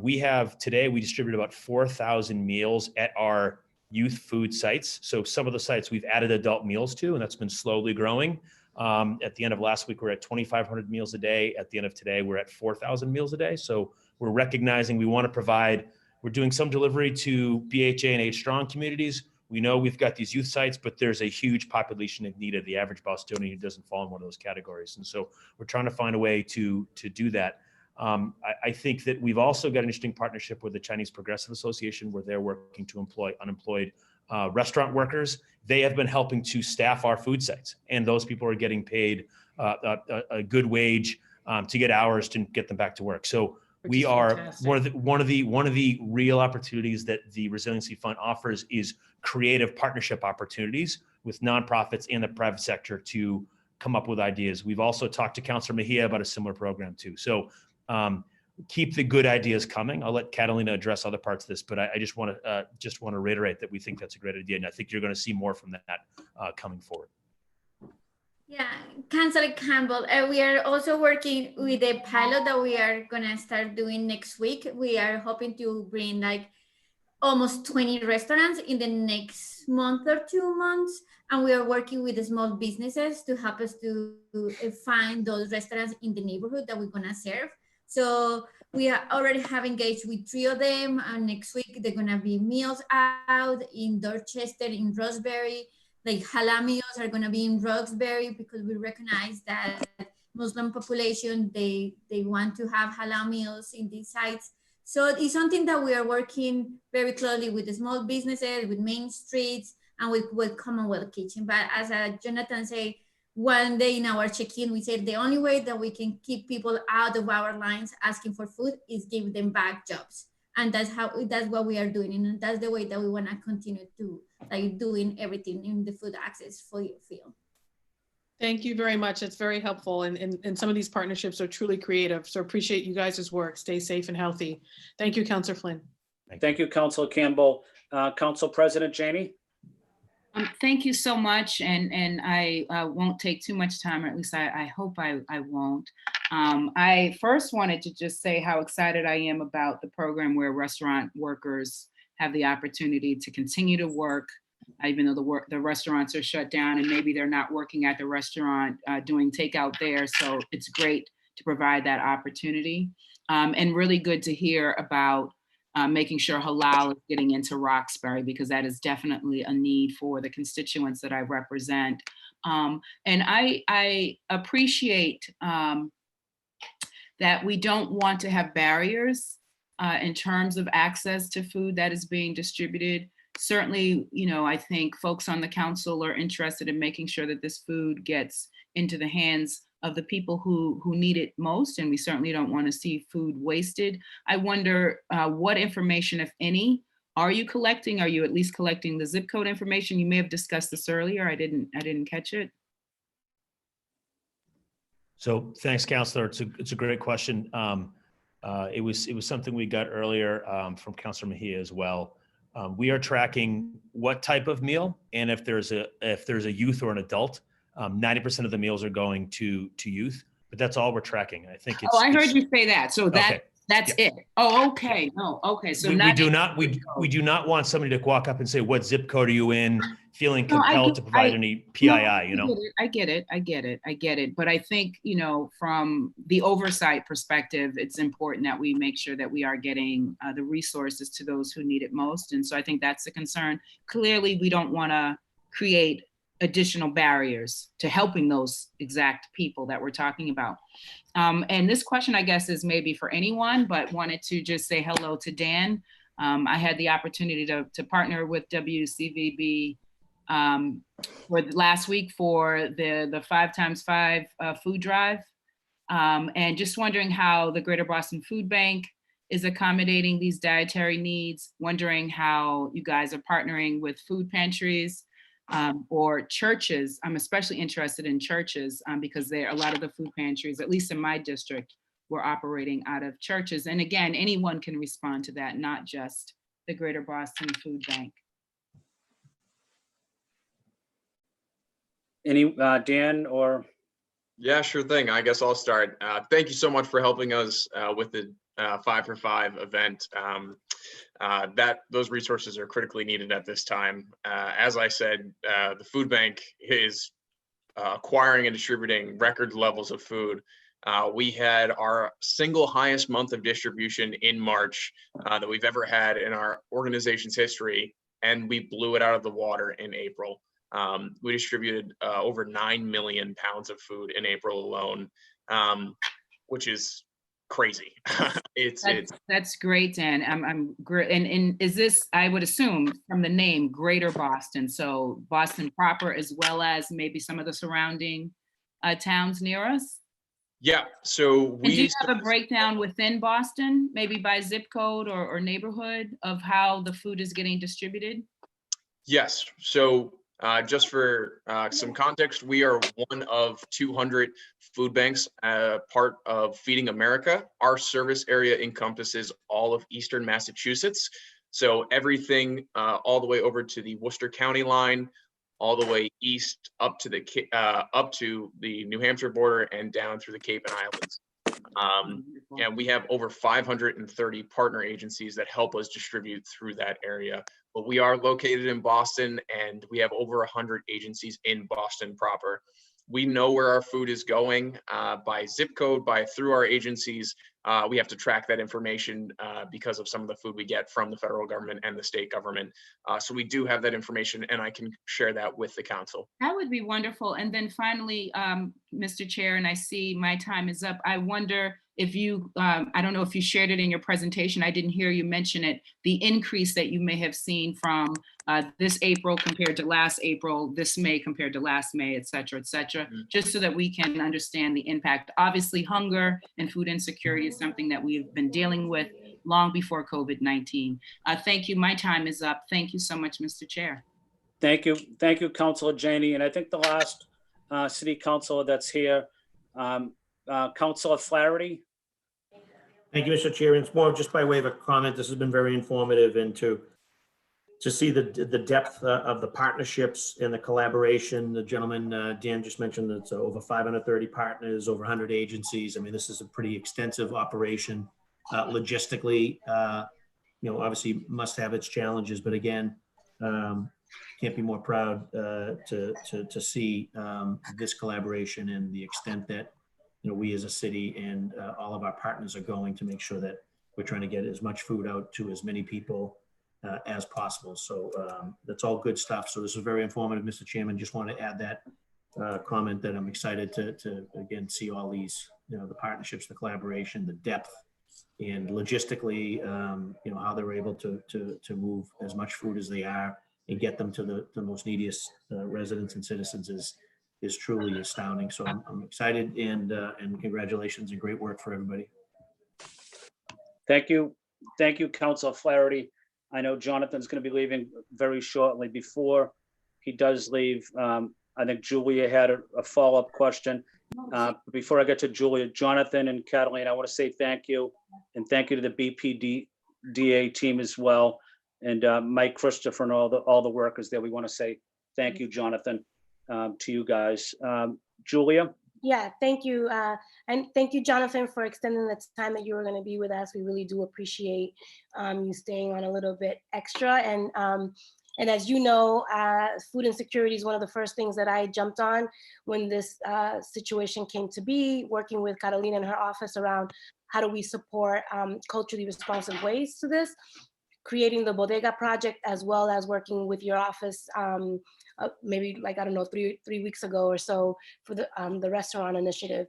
we distribute about 4,000 meals at our youth food sites. So some of the sites we've added adult meals to, and that's been slowly growing. At the end of last week, we're at 2,500 meals a day. At the end of today, we're at 4,000 meals a day. So we're recognizing we want to provide, we're doing some delivery to BHA and Age Strong communities. We know we've got these youth sites, but there's a huge population in need of the average Bostonian who doesn't fall in one of those categories. And so we're trying to find a way to do that. I think that we've also got an interesting partnership with the Chinese Progressive Association, where they're working to employ unemployed restaurant workers. They have been helping to staff our food sites, and those people are getting paid a good wage to get hours to get them back to work. So we are one of the real opportunities that the Resiliency Fund offers is creative partnership opportunities with nonprofits and the private sector to come up with ideas. We've also talked to Councilor Mejia about a similar program too. So keep the good ideas coming. I'll let Catalina address other parts of this, but I just want to reiterate that we think that's a great idea, and I think you're going to see more from that coming forward. Yeah, Councilor Campbell, we are also working with a pilot that we are gonna start doing next week. We are hoping to bring like almost 20 restaurants in the next month or 2 months. And we are working with the small businesses to help us to find those restaurants in the neighborhood that we're gonna serve. So we are already have engaged with 3 of them. And next week, they're gonna be meals out in Dorchester, in Roxbury. Like halal meals are gonna be in Roxbury because we recognize that Muslim population, they want to have halal meals in these sites. So it's something that we are working very closely with the small businesses, with Main Streets, and with Commonwealth Kitchen. But as Jonathan said, one day in our check-in, we said the only way that we can keep people out of our lines asking for food is give them back jobs. And that's what we are doing. And that's the way that we want to continue to like doing everything in the food access for your field. Thank you very much. It's very helpful. And some of these partnerships are truly creative. So appreciate you guys' work. Stay safe and healthy. Thank you, Councilor Flynn. Thank you, Councilor Campbell. Council President Janey. Thank you so much. And I won't take too much time, or at least I hope I won't. I first wanted to just say how excited I am about the program where restaurant workers have the opportunity to continue to work, even though the restaurants are shut down and maybe they're not working at the restaurant doing takeout there. So it's great to provide that opportunity. And really good to hear about making sure halal is getting into Roxbury, because that is definitely a need for the constituents that I represent. And I appreciate that we don't want to have barriers in terms of access to food that is being distributed. Certainly, I think folks on the council are interested in making sure that this food gets into the hands of the people who need it most, and we certainly don't want to see food wasted. I wonder what information, if any, are you collecting? Are you at least collecting the zip code information? You may have discussed this earlier. I didn't catch it. So thanks, Councilor. It's a great question. It was something we got earlier from Councilor Mejia as well. We are tracking what type of meal, and if there's a youth or an adult, 90% of the meals are going to youth, but that's all we're tracking. I think it's. Oh, I heard you say that. So Okay. That's it. Oh, okay. No, okay. So we do not want somebody to walk up and say, "What zip code are you in?" Feeling compelled to provide any PII. I get it. But I think from the oversight perspective, it's important that we make sure that we are getting the resources to those who need it most. And so I think that's the concern. Clearly, we don't want to create additional barriers to helping those exact people that we're talking about. And this question, I guess, is maybe for anyone, but wanted to just say hello to Dan. I had the opportunity to partner with WCVB for last week for the 5x5 food drive. And just wondering how the Greater Boston Food Bank is accommodating these dietary needs, wondering how you guys are partnering with food pantries, or churches. I'm especially interested in churches because a lot of the food pantries, at least in my district, were operating out of churches. And again, anyone can respond to that, not just the Greater Boston Food Bank. Any, Dan or? Yeah, sure thing. I guess I'll start. Thank you so much for helping us with the 5 for 5 event. Those resources are critically needed at this time. As I said, the food bank is acquiring and distributing record levels of food. We had our single highest month of distribution in March that we've ever had in our organization's history, and we blew it out of the water in April. We distributed over 9 million pounds of food in April alone, which is crazy. That's great, Dan. I'm great. And is this, I would assume from the name, Greater Boston, so Boston proper as well as maybe some of the surrounding towns near us? Yeah, so And do you we, have a breakdown within Boston, maybe by zip code or neighborhood of how the food is getting distributed? yes, so just for some context, we are one of 200 food banks, part of Feeding America. Our service area encompasses all of Eastern Massachusetts. So everything all the way over to the Worcester County line, all the way east up to the New Hampshire border and down through the Cape and Islands. And we have over 530 partner agencies that help us distribute through that area. But we are located in Boston, and we have over 100 agencies in Boston proper. We know where our food is going by zip code, through our agencies. We have to track that information because of some of the food we get from the federal government and the state government. So we do have that information, and I can share that with the council. That would be wonderful. And then finally, Mr. Chair, and I see my time is up. I wonder if you, I don't know if you shared it in your presentation. I didn't hear you mention it, the increase that you may have seen from this April compared to last April, this May compared to last May, et cetera, just so that we can understand the impact. Obviously, hunger and food insecurity is something that we've been dealing with long before COVID-19. Thank you. My time is up. Thank you so much, Mr. Chair. Thank you, Councilor Janey. And I think the last city councilor that's here, Councilor Flaherty. Thank you, Mr. Chair. It's more just by way of a comment. This has been very informative, and to see the depth of the partnerships and the collaboration. The gentleman, Dan just mentioned that it's over 530 partners, over 100 agencies. I mean, this is a pretty extensive operation. Logistically, obviously must have its challenges, but again, can't be more proud to see this collaboration and the extent that we as a city and all of our partners are going to make sure that we're trying to get as much food out to as many people as possible. So that's all good stuff. So this is very informative, Mr. Chairman. Just want to add that comment that I'm excited to again see all these, the partnerships, the collaboration, the depth, and logistically, how they're able to move as much food as they are and get them to the most neediest residents and citizens is truly astounding. So I'm excited, and congratulations and great work for everybody. Thank you, Councilor Flaherty. I know Jonathan's going to be leaving very shortly. Before he does leave, I think Julia had a follow-up question. Before I get to Julia, Jonathan and Catalina, I want to say thank you, and thank you to the BPDA team as well, and Mike Christopher and all the workers there. We want to say thank you, Jonathan, to you guys. Julia? Yeah, thank you. And thank you, Jonathan, for extending the time that you were going to be with us. We really do appreciate you staying on a little bit extra. And as you know, food insecurity is one of the first things that I jumped on when this situation came to be, working with Catalina and her office around how do we support culturally responsive ways to this, creating the Bodega Project, as well as working with your office maybe like, I don't know, three weeks ago or so for the restaurant initiative.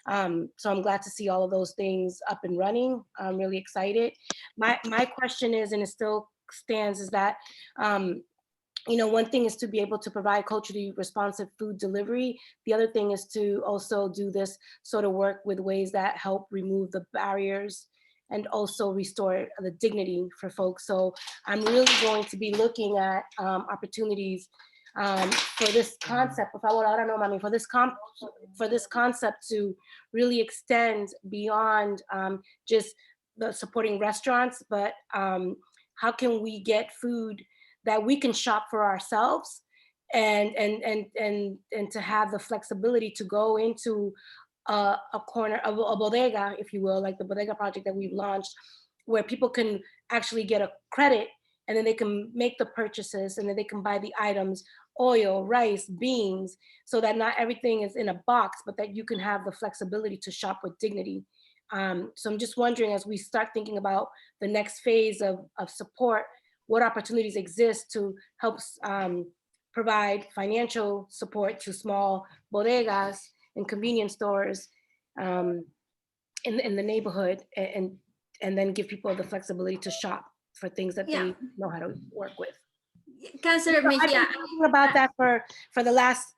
So I'm glad to see all of those things up and running. I'm really excited. My question is, and it still stands, is that, one thing is to be able to provide culturally responsive food delivery. The other thing is to also do this sort of work with ways that help remove the barriers and also restore the dignity for folks. So I'm really going to be looking at opportunities for this concept, for this concept to really extend beyond just the supporting restaurants, but how can we get food that we can shop for ourselves, and to have the flexibility to go into a corner of a bodega, if you will, like the Bodega Project that we've launched, where people can actually get a credit, and then they can make the purchases, and then they can buy the items, oil, rice, beans, so that not everything is in a box, but that you can have the flexibility to shop with dignity. So I'm just wondering, as we start thinking about the next phase of support, what opportunities exist to help provide financial support to small bodegas and convenience stores, in the neighborhood, and then give people the flexibility to shop for things that they know how to work with. Councilor I've been Mejia, thinking about that for the last,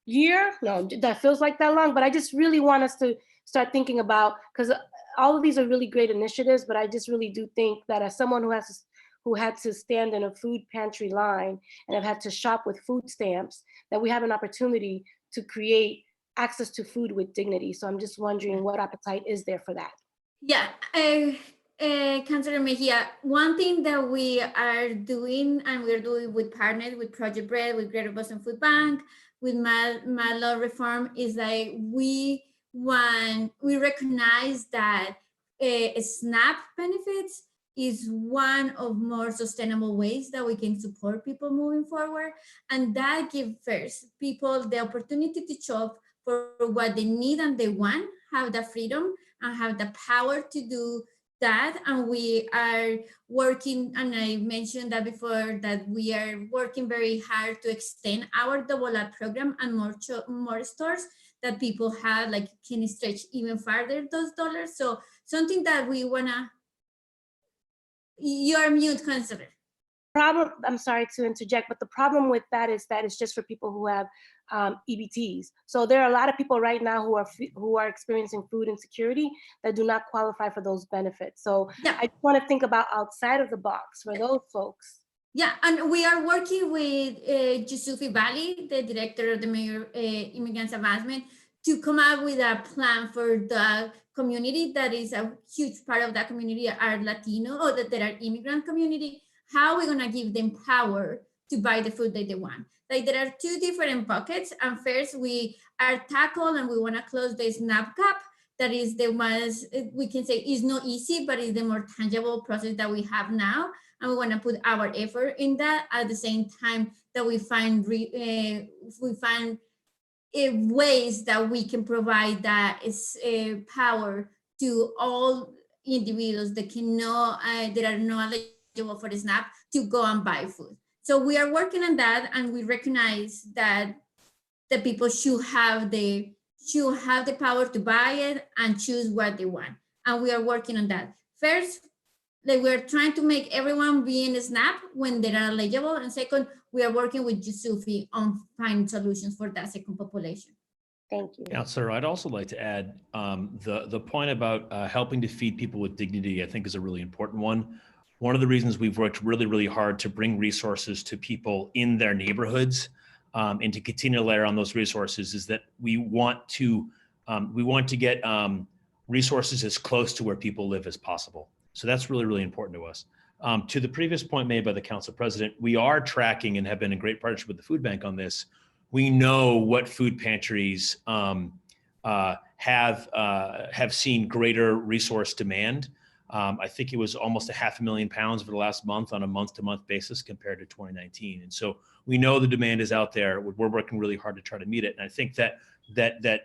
year. No, that feels like that long, but I just really want us to start thinking about, because all of these are really great initiatives, but I just really do think that as someone who had to stand in a food pantry line and have had to shop with food stamps, that we have an opportunity to create access to food with dignity. So I'm just wondering what appetite is there for that? yeah, Councilor Mejia, one thing that we are doing, and we're doing with partners, with Project Bread, with Greater Boston Food Bank, with my law reform, is that we recognize that SNAP benefits is one of more sustainable ways that we can support people moving forward, and that give first people the opportunity to shop for what they need and they want, have the freedom and have the power to do that. And we are working, and I mentioned that before, that we are working very hard to extend our double up program and more stores that people have, like, can stretch even farther those dollars. So something that we wanna, you're mute, Councilor. I'm sorry to interject, but the problem with that is that it's just for people who have EBTs. So there are a lot of people right now who are experiencing food insecurity that do not qualify for those benefits. So I just want to think about outside of the box for those folks. Yeah, and we are working with Yusufi Bali, the director of the Mayor Immigrants Advancement, to come up with a plan for the community that is a huge part of that community are Latino, or that there are immigrant community. How are we gonna give them power to buy the food that they want? Like, there are two different buckets, and first we are tackle and we wanna close the SNAP gap. That is the ones we can say is not easy, but is the more tangible process that we have now. And we wanna put our effort in that at the same time that we find ways that we can provide that is power to all individuals that that are not eligible for the SNAP to go and buy food. So we are working on that, and we recognize that the people should have the power to buy it and choose what they want. And we are working on that. First, we're trying to make everyone be in the SNAP when they are eligible. And second, we are working with Yusufi on finding solutions for that second population. Thank you. Counselor, I'd also like to add the point about helping to feed people with dignity, I think, is a really important one. One of the reasons we've worked really, really hard to bring resources to people in their neighborhoods and to continue to layer on those resources is that we want to get resources as close to where people live as possible. So that's really, really important to us. To the previous point made by the council president, we are tracking and have been in great partnership with the food bank on this. We know what food pantries have seen greater resource demand. I think it was almost 500,000 pounds over the last month on a month-to-month basis compared to 2019. And so we know the demand is out there. We're working really hard to try to meet it. And I think that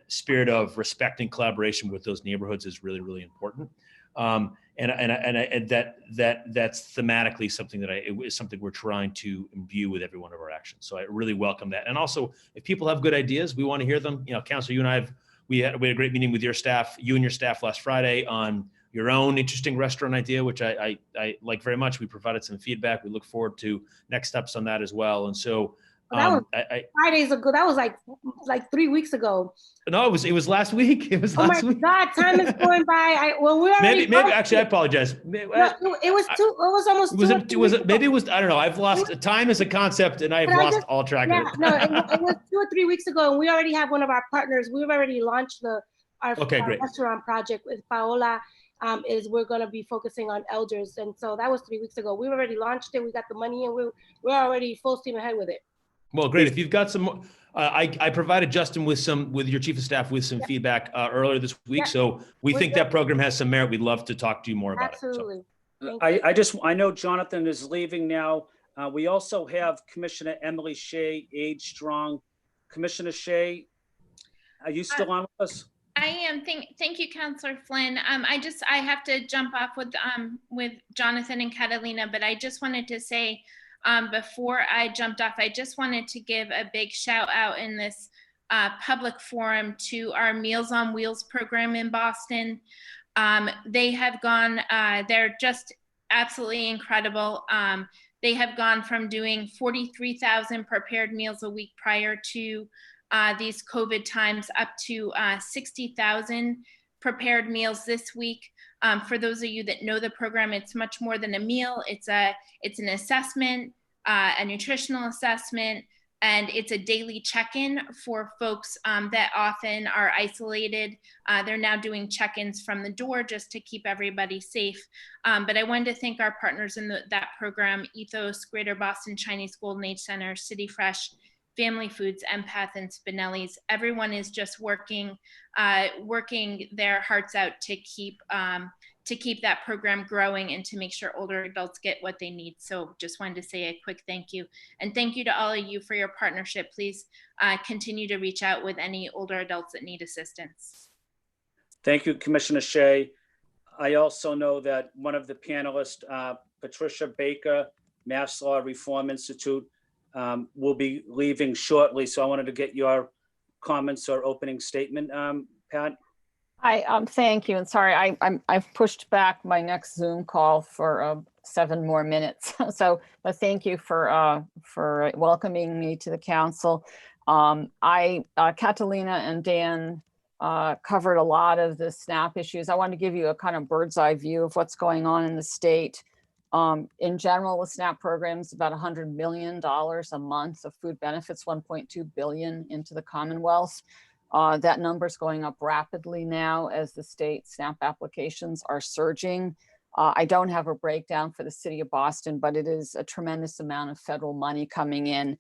spirit of respect and collaboration with those neighborhoods is really, really important. And that's thematically something something we're trying to imbue with every one of our actions. So I really welcome that. And also, if people have good ideas, we want to hear them. Councilor, you and we had a great meeting with your staff, you and your staff last Friday on your own interesting restaurant idea, which I like very much. We provided some feedback. We look forward to next steps on that as well. And so that was 5 days ago. That was like 3 weeks ago. No, it was last week. It was last week. Oh my God, time is going by. We already maybe actually I apologize. It was almost I don't know. I've lost time as a concept, and I've lost all track of it. No, it was 2 or 3 weeks ago, and we already have one of our partners. We've already launched our restaurant project with Paola. We're going to be focusing on elders, and so that was 3 weeks ago. We've already launched it. We got the money, and we're already full steam ahead with it. Well, great. If you've got some, I provided Justin with your chief of staff with some feedback earlier this week. So we think that program has some merit. We'd love to talk to you more about it. Absolutely. I know Jonathan is leaving now. We also have Commissioner Emily Shea, Age Strong. Commissioner Shea, are you still on with us? I am. Thank you, Councilor Flynn. I have to jump off with Jonathan and Catalina, but I just wanted to say, before I jumped off, I just wanted to give a big shout out in this public forum to our Meals on Wheels program in Boston. They have gone, they're just absolutely incredible. They have gone from doing 43,000 prepared meals a week prior to these COVID times up to 60,000 prepared meals this week. For those of you that know the program, it's much more than a meal. It's an assessment, a nutritional assessment, and it's a daily check-in for folks that often are isolated. They're now doing check-ins from the door just to keep everybody safe. But I wanted to thank our partners in that program: Ethos, Greater Boston Chinese Golden Age Center, City Fresh, Family Foods, Empath, and Spinelli's. Everyone is just working their hearts out to keep that program growing and to make sure older adults get what they need. So just wanted to say a quick thank you. And thank you to all of you for your partnership. Please continue to reach out with any older adults that need assistance. Thank you, Commissioner Shea. I also know that one of the panelists, Patricia Baker, Mass Law Reform Institute, will be leaving shortly. So I wanted to get your comments or opening statement, Pat. Hi, thank you. And sorry, I've pushed back my next Zoom call for 7 more minutes. So, but thank you for welcoming me to the council. Catalina and Dan covered a lot of the SNAP issues. I want to give you a kind of bird's eye view of what's going on in the state. In general, the SNAP program is about $100 million a month of food benefits, 1.2 billion into the Commonwealth. That number is going up rapidly now as the state SNAP applications are surging. I don't have a breakdown for the city of Boston, but it is a tremendous amount of federal money coming in.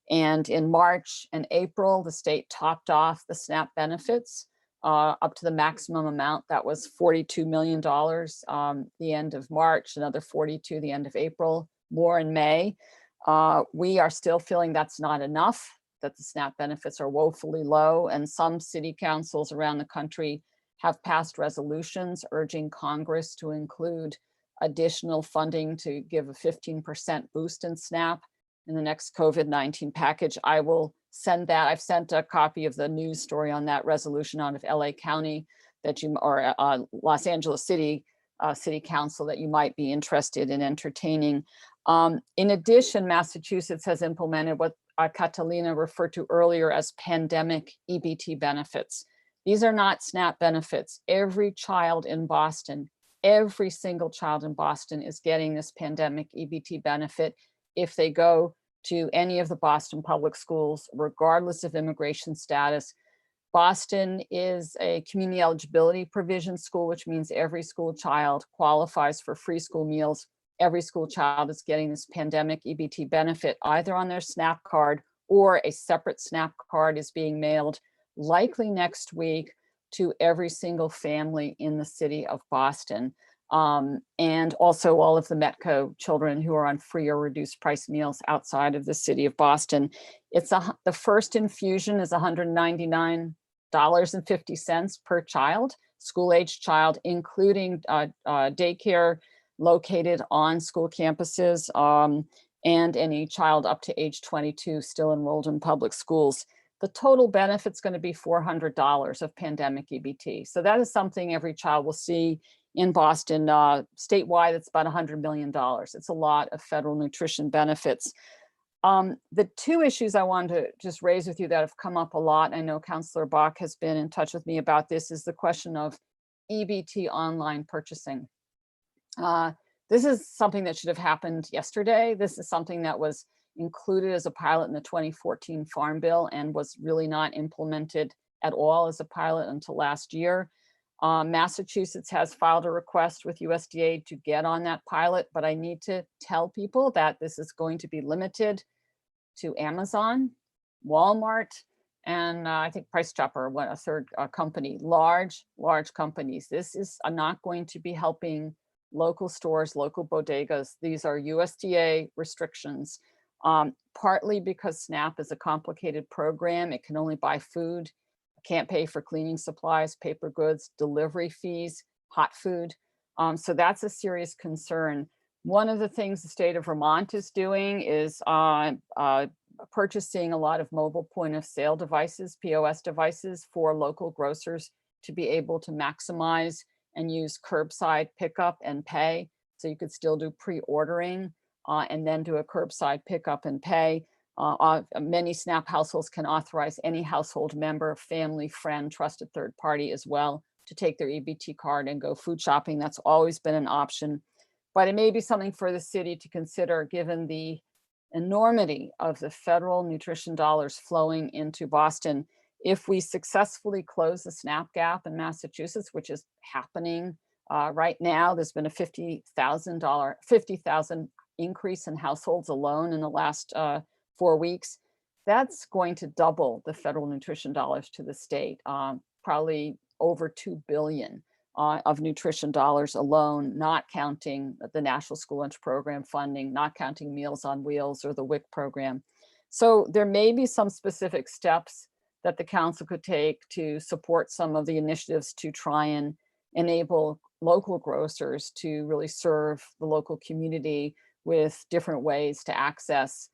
And in March and April, the state topped off the SNAP benefits up to the maximum amount. That was $42 million the end of March, another 42 the end of April, more in May. We are still feeling that's not enough, that the SNAP benefits are woefully low, and some city councils around the country have passed resolutions urging Congress to include additional funding to give a 15% boost in SNAP in the next COVID-19 package. I will send that. I've sent a copy of the news story on that resolution out of LA County that you, or Los Angeles City Council, that you might be interested in entertaining. In addition, Massachusetts has implemented what Catalina referred to earlier as pandemic EBT benefits. These are not SNAP benefits. Every child in Boston, every single child in Boston is getting this pandemic EBT benefit if they go to any of the Boston public schools, regardless of immigration status. Boston is a community eligibility provision school, which means every school child qualifies for free school meals. Every school child is getting this pandemic EBT benefit either on their SNAP card, or a separate SNAP card is being mailed likely next week to every single family in the city of Boston. And also all of the Metco children who are on free or reduced price meals outside of the city of Boston. It's the first infusion is $199.50 per child, school-age child, including daycare located on school campuses, and any child up to age 22 still enrolled in public schools. The total benefit's going to be $400 of pandemic EBT. So that is something every child will see in Boston. Statewide, it's about $100 million. It's a lot of federal nutrition benefits. The two issues I wanted to just raise with you that have come up a lot, I know Councillor Bach has been in touch with me about this, is the question of EBT online purchasing. This is something that should have happened yesterday. This is something that was included as a pilot in the 2014 Farm Bill and was really not implemented at all as a pilot until last year. Massachusetts has filed a request with USDA to get on that pilot, but I need to tell people that this is going to be limited to Amazon, Walmart, and I think Price Chopper, a third company, large companies. This is not going to be helping local stores, local bodegas. These are USDA restrictions, partly because SNAP is a complicated program. It can only buy food, can't pay for cleaning supplies, paper goods, delivery fees, hot food. So that's a serious concern. One of the things the state of Vermont is doing is purchasing a lot of mobile point of sale devices, POS devices, for local grocers to be able to maximize and use curbside pickup and pay. So you could still do pre-ordering and then do a curbside pickup and pay. Many SNAP households can authorize any household member, family, friend, trusted third party as well to take their EBT card and go food shopping. That's always been an option, but it may be something for the city to consider given the enormity of the federal nutrition dollars flowing into Boston. If we successfully close the SNAP gap in Massachusetts, which is happening right now, there's been a $50,000 increase in households alone in the last 4 weeks. That's going to double the federal nutrition dollars to the state, probably over $2 billion of nutrition dollars alone, not counting the National School Lunch Program funding, not counting Meals on Wheels or the WIC program. So there may be some specific steps that the council could take to support some of the initiatives to try and enable local grocers to really serve the local community with different ways to access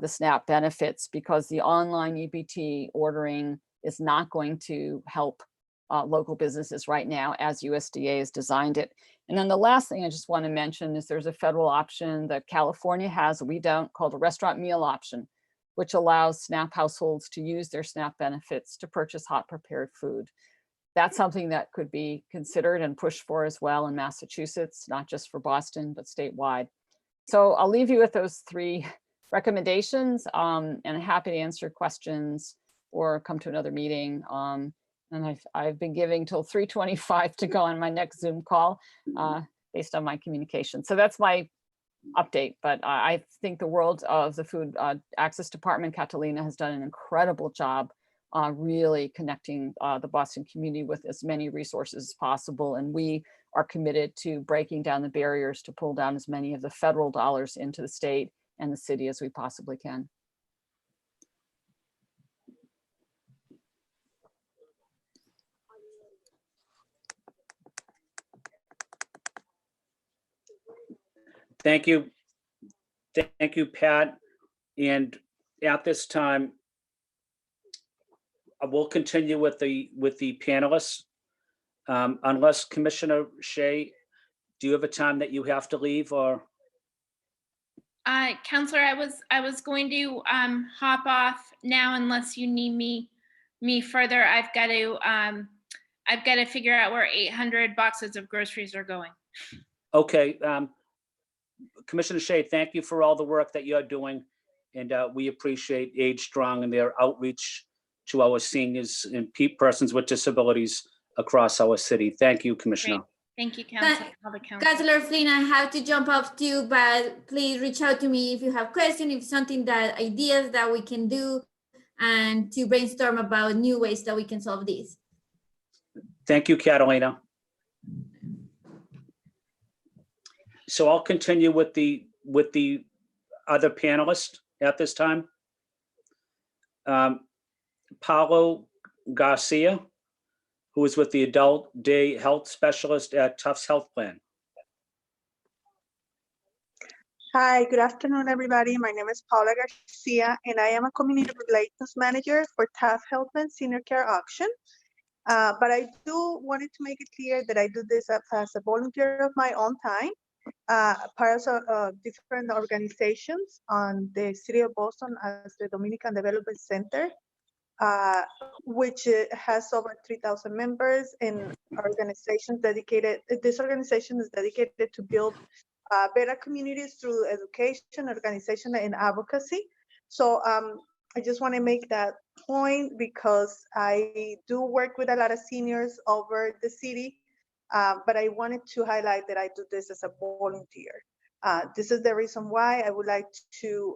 the SNAP benefits, because the online EBT ordering is not going to help local businesses right now as USDA has designed it. And then the last thing I just want to mention is there's a federal option that California has, we don't, called a restaurant meal option, which allows SNAP households to use their SNAP benefits to purchase hot prepared food. That's something that could be considered and pushed for as well in Massachusetts, not just for Boston, but statewide. So I'll leave you with those 3 recommendations, and I'm happy to answer questions or come to another meeting. And I've been giving till 3:25 to go on my next Zoom call based on my communication. So that's my update, but I think the world of the Food Access Department, Catalina, has done an incredible job really connecting the Boston community with as many resources as possible. And we are committed to breaking down the barriers to pull down as many of the federal dollars into the state and the city as we possibly can. Thank you. Thank you, Pat. And at this time, we'll continue with the panelists. Unless Commissioner Shea, do you have a time that you have to leave, or? Counselor, I was going to hop off now unless you need me further. I've got to figure out where 800 boxes of groceries are going. Okay. Commissioner Shea, thank you for all the work that you're doing, and we appreciate Age Strong and their outreach to our seniors and persons with disabilities across our city. Thank you, Commissioner. Great. Thank you, Councilor. Councilor Flynn, I have to jump off too, but please reach out to me if you have questions, if something that ideas that we can do, and to brainstorm about new ways that we can solve this. Thank you, Catalina. So I'll continue with the other panelists at this time. Paulo Garcia, who is with the Adult Day Health Specialist at Tufts Health Plan. Hi, good afternoon, everybody. My name is Paula Garcia, and I am a Community Relations Manager for Tufts Health Plan Senior Care Auction. But I do wanted to make it clear that I do this as a volunteer of my own time, part of different organizations on the City of Boston as the Dominican Development Center, which has over 3,000 members, and organizations dedicated. This organization is dedicated to build better communities through education, organization, and advocacy. So I just want to make that point because I do work with a lot of seniors over the city, but I wanted to highlight that I do this as a volunteer. This is the reason why I would like to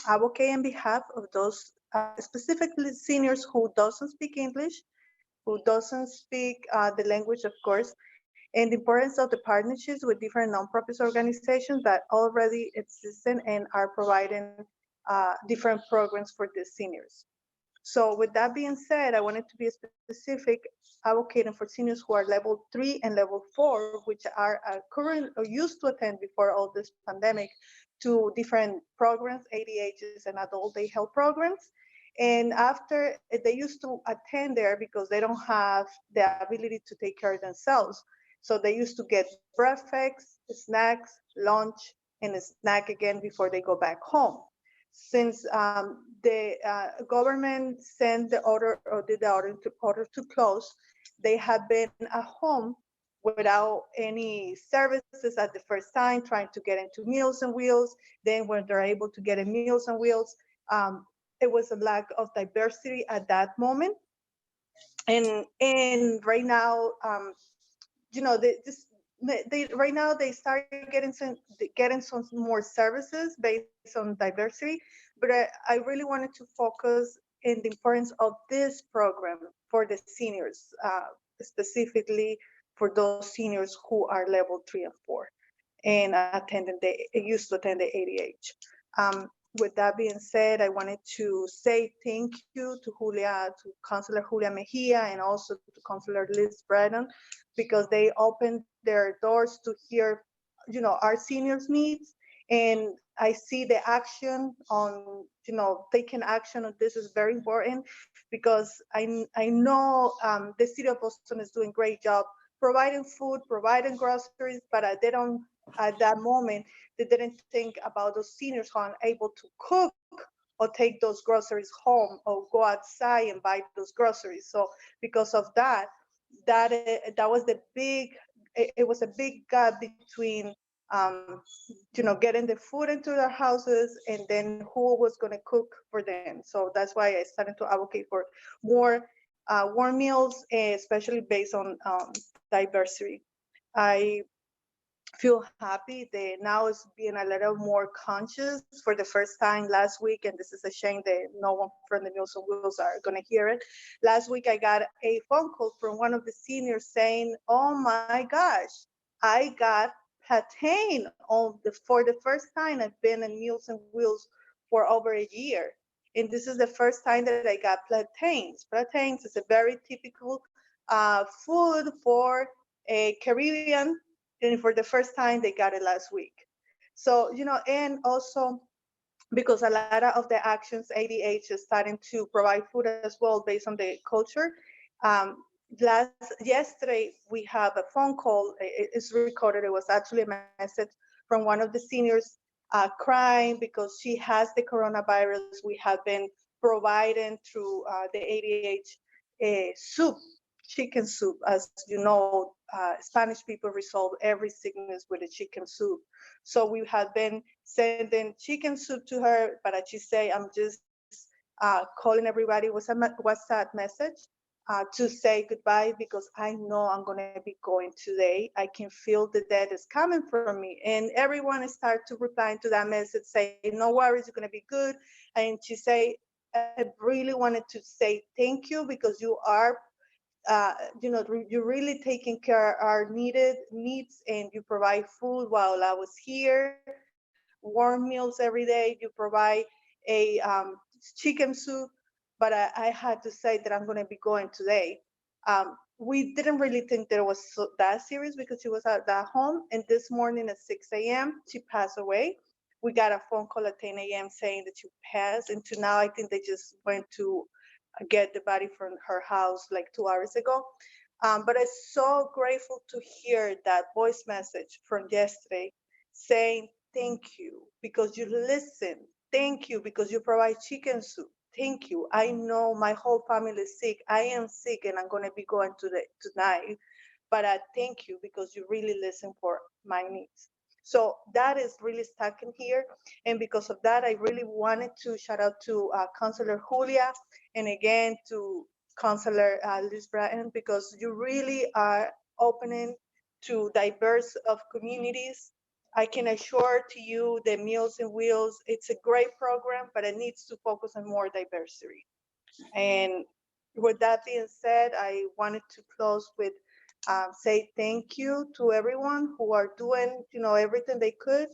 advocate on behalf of those specifically seniors who doesn't speak English, who doesn't speak the language, of course, and the importance of the partnerships with different nonprofit organizations that already exist and are providing different programs for the seniors. So with that being said, I wanted to be specific, advocating for seniors who are level 3 and level 4, which are current or used to attend before all this pandemic, to different programs, ADHs and adult day health programs. And after, they used to attend there because they don't have the ability to take care of themselves. So they used to get breakfast, snacks, lunch, and a snack again before they go back home. Since the government sent the order or did the order to close, they have been at home without any services at the first time, trying to get into Meals on Wheels. Then when they're able to get in Meals on Wheels, it was a lack of diversity at that moment. And right now, right now they start getting some more services based on diversity. But I really wanted to focus in the importance of this program for the seniors, specifically for those seniors who are level 3 and 4 and used to attend the ADH. With that being said, I wanted to say thank you to Councilor Julia Mejia, and also to Councilor Liz Brennan, because they opened their doors to hear, our seniors' needs. And I see the action on, taking action on this is very important, because I know the city of Boston is doing a great job providing food, providing groceries, but they don't, at that moment, they didn't think about those seniors who are unable to cook or take those groceries home or go outside and buy those groceries. So because of that was it was a big gap between, getting the food into their houses and then who was going to cook for them. So that's why I started to advocate for more warm meals, especially based on diversity. I feel happy that now is being a little more conscious for the first time last week, and this is a shame that no one from the Meals on Wheels are going to hear it. Last week, I got a phone call from one of the seniors saying, "Oh my gosh, I got plantain for the first time. I've been in Meals on Wheels for over a year. And this is the first time that I got plantains. Plantains is a very typical food for a Caribbean, and for the first time they got it last week. So, and also because a lot of the actions, ADH is starting to provide food as well based on the culture. Yesterday, we have a phone call, it's recorded, it was actually a message from one of the seniors crying because she has the coronavirus. We have been providing through the ADH soup, chicken soup. As you know, Spanish people resolve every sickness with a chicken soup. So we have been sending chicken soup to her, but as she say, I'm just calling everybody with a WhatsApp message to say goodbye, because I know I'm going to be going today. I can feel the death is coming from me. And everyone start to reply to that message, say, no worries, you're going to be good. And she say, I really wanted to say thank you, because you are, you're really taking care of our needs, and you provide food while I was here, warm meals every day. You provide a chicken soup. But I had to say that I'm going to be going today. We didn't really think that it was that serious because she was at home. And this morning at 6 a.m., she passed away. We got a phone call at 10 a.m. saying that she passed. And to now, I think they just went to get the body from her house like 2 hours ago. But I'm so grateful to hear that voice message from yesterday saying, thank you because you listen. Thank you because you provide chicken soup. Thank you. I know my whole family is sick. I am sick and I'm going to be going tonight. But I thank you because you really listen for my needs. So that is really stuck in here. And because of that, I really wanted to shout out to Councilor Julia, and again to Councilor Liz Bratton, because you really are opening to diverse of communities. I can assure to you the Meals on Wheels, it's a great program, but it needs to focus on more diversity. And with that being said, I wanted to close with say thank you to everyone who are doing, everything they could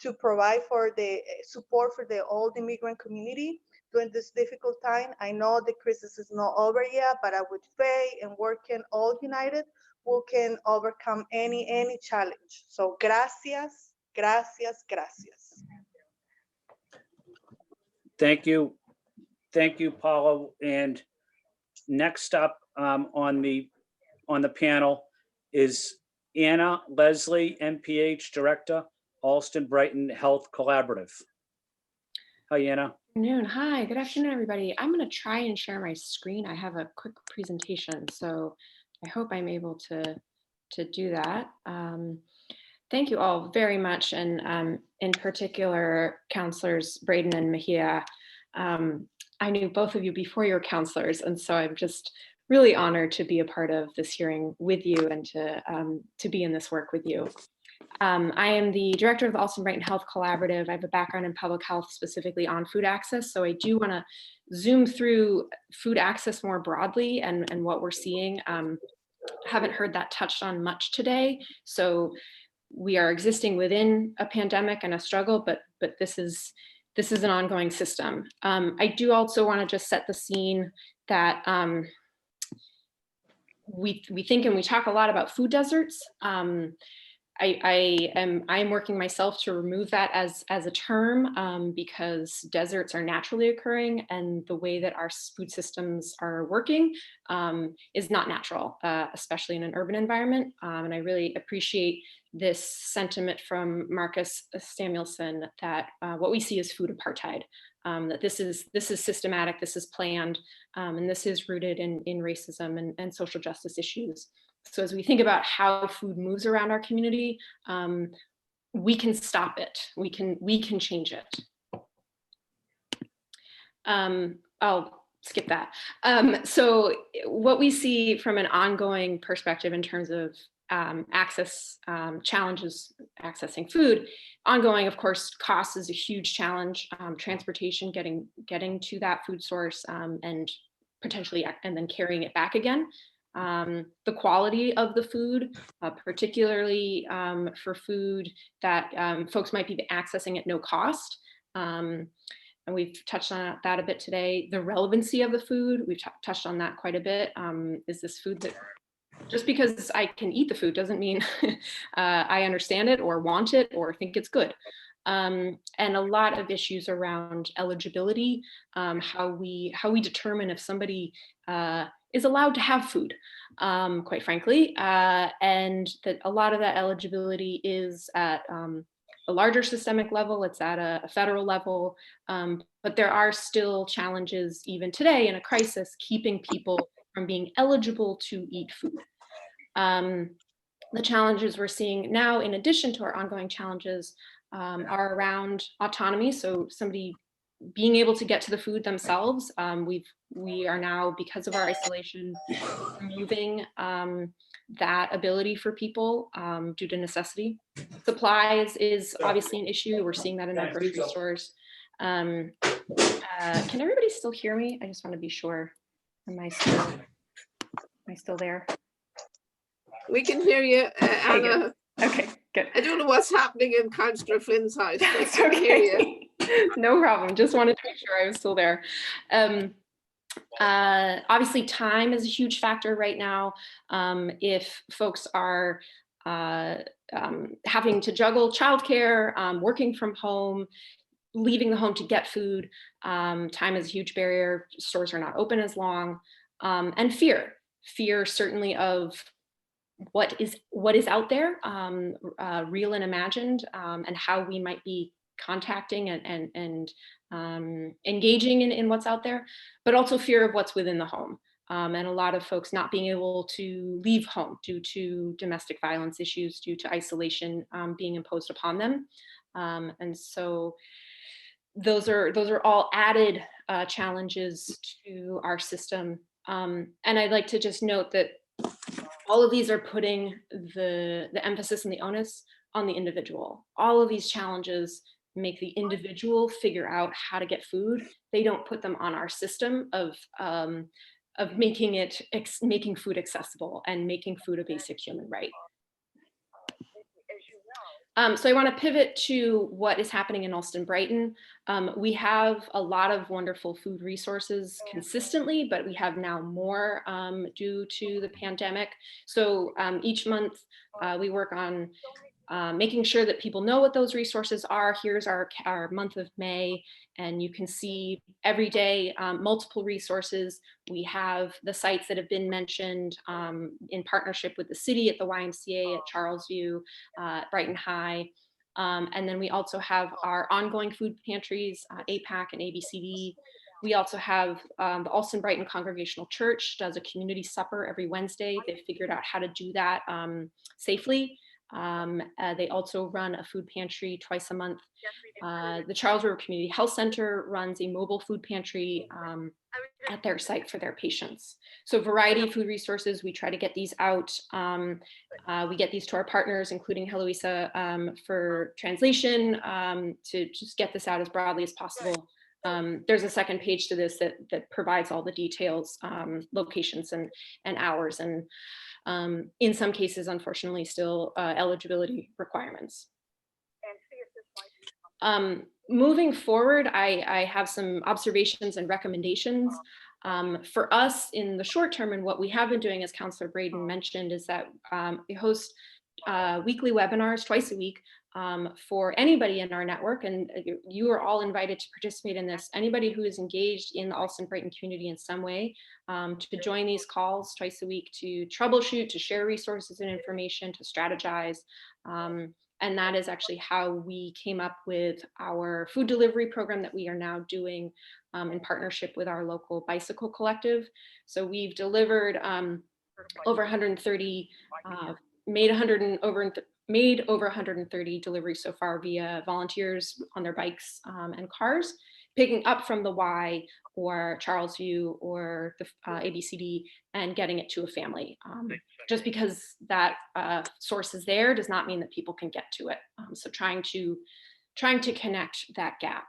to provide for the support for the old immigrant community during this difficult time. I know the crisis is not over yet, but I would pray and working all united, we can overcome any challenge. So gracias, gracias, gracias. Thank you. Thank you, Paula. And next up on the panel is Anna Leslie, MPH Director, Alston Brighton Health Collaborative. Hi, Anna. Afternoon. Hi, good afternoon, everybody. I'm going to try and share my screen. I have a quick presentation, so I hope I'm able to do that. Thank you all very much, and in particular, Counselors Braden and Mejia. I knew both of you before you were counselors, and so I'm just really honored to be a part of this hearing with you and to be in this work with you. I am the director of the Alston Brighton Health Collaborative. I have a background in public health, specifically on food access. So I do want to zoom through food access more broadly and what we're seeing. Haven't heard that touched on much today. So we are existing within a pandemic and a struggle, but this is an ongoing system. I do also want to just set the scene that we think and we talk a lot about food deserts. I'm working myself to remove that as a term because deserts are naturally occurring, and the way that our food systems are working is not natural, especially in an urban environment. And I really appreciate this sentiment from Marcus Samuelson that what we see is food apartheid, that this is systematic, this is planned, and this is rooted in racism and social justice issues. So as we think about how food moves around our community, we can stop it. We can change it. I'll skip that. So what we see from an ongoing perspective in terms of access challenges, accessing food, ongoing, of course, cost is a huge challenge. Transportation, getting to that food source and potentially, and then carrying it back again. The quality of the food, particularly for food that folks might be accessing at no cost. And we've touched on that a bit today. The relevancy of the food, we've touched on that quite a bit. Is this food that, just because I can eat the food doesn't mean I understand it or want it or think it's good. And a lot of issues around eligibility, how we determine if somebody is allowed to have food, quite frankly, and that a lot of that eligibility is at a larger systemic level, it's at a federal level, but there are still challenges even today in a crisis keeping people from being eligible to eat food. The challenges we're seeing now, in addition to our ongoing challenges, are around autonomy. So somebody being able to get to the food themselves. We are now, because of our isolation, removing that ability for people due to necessity. Supplies is obviously an issue. We're seeing that in our grocery stores. Can everybody still hear me? I just want to be sure. Am I still there? We can hear you, Anna. Okay, good. I don't know what's happening in Councillor Flynn's house. That's I can hear okay. you. No problem. Just wanted to make sure I was still there. Obviously, time is a huge factor right now. If folks are having to juggle childcare, working from home, leaving the home to get food, time is a huge barrier. Stores are not open as long, and fear certainly of what is out there, real and imagined, and how we might be contacting and engaging in what's out there, but also fear of what's within the home. And a lot of folks not being able to leave home due to domestic violence issues, due to isolation being imposed upon them. And so those are all added challenges to our system. And I'd like to just note that all of these are putting the emphasis and the onus on the individual. All of these challenges make the individual figure out how to get food. They don't put them on our system of making food accessible and making food a basic human right. So I want to pivot to what is happening in Alston Brighton. We have a lot of wonderful food resources consistently, but we have now more due to the pandemic. So each month we work on making sure that people know what those resources are. Here's our month of May, and you can see every day multiple resources. We have the sites that have been mentioned in partnership with the city at the YMCA, at Charlesview, Brighton High. And then we also have our ongoing food pantries, APAC and ABCD. We also have the Alston Brighton Congregational Church does a community supper every Wednesday. They figured out how to do that safely. They also run a food pantry twice a month. The Charles River Community Health Center runs a mobile food pantry at their site for their patients. So a variety of food resources, we try to get these out. We get these to our partners, including Heloisa for translation, to just get this out as broadly as possible. There's a second page to this that provides all the details, locations and hours, and in some cases, unfortunately, still eligibility requirements. Moving forward, I have some observations and recommendations. For us in the short term, and what we have been doing, as Councillor Braden mentioned, is that we host weekly webinars twice a week for anybody in our network, and you are all invited to participate in this. Anybody who is engaged in the Alston Brighton community in some way, to join these calls twice a week, to troubleshoot, to share resources and information, to strategize. And that is actually how we came up with our food delivery program that we are now doing in partnership with our local bicycle collective. So we've delivered over 130, made over 130 deliveries so far via volunteers on their bikes and cars, picking up from the Y or Charlesview or the ABCD and getting it to a family. Just because that source is there does not mean that people can get to it. So trying to connect that gap.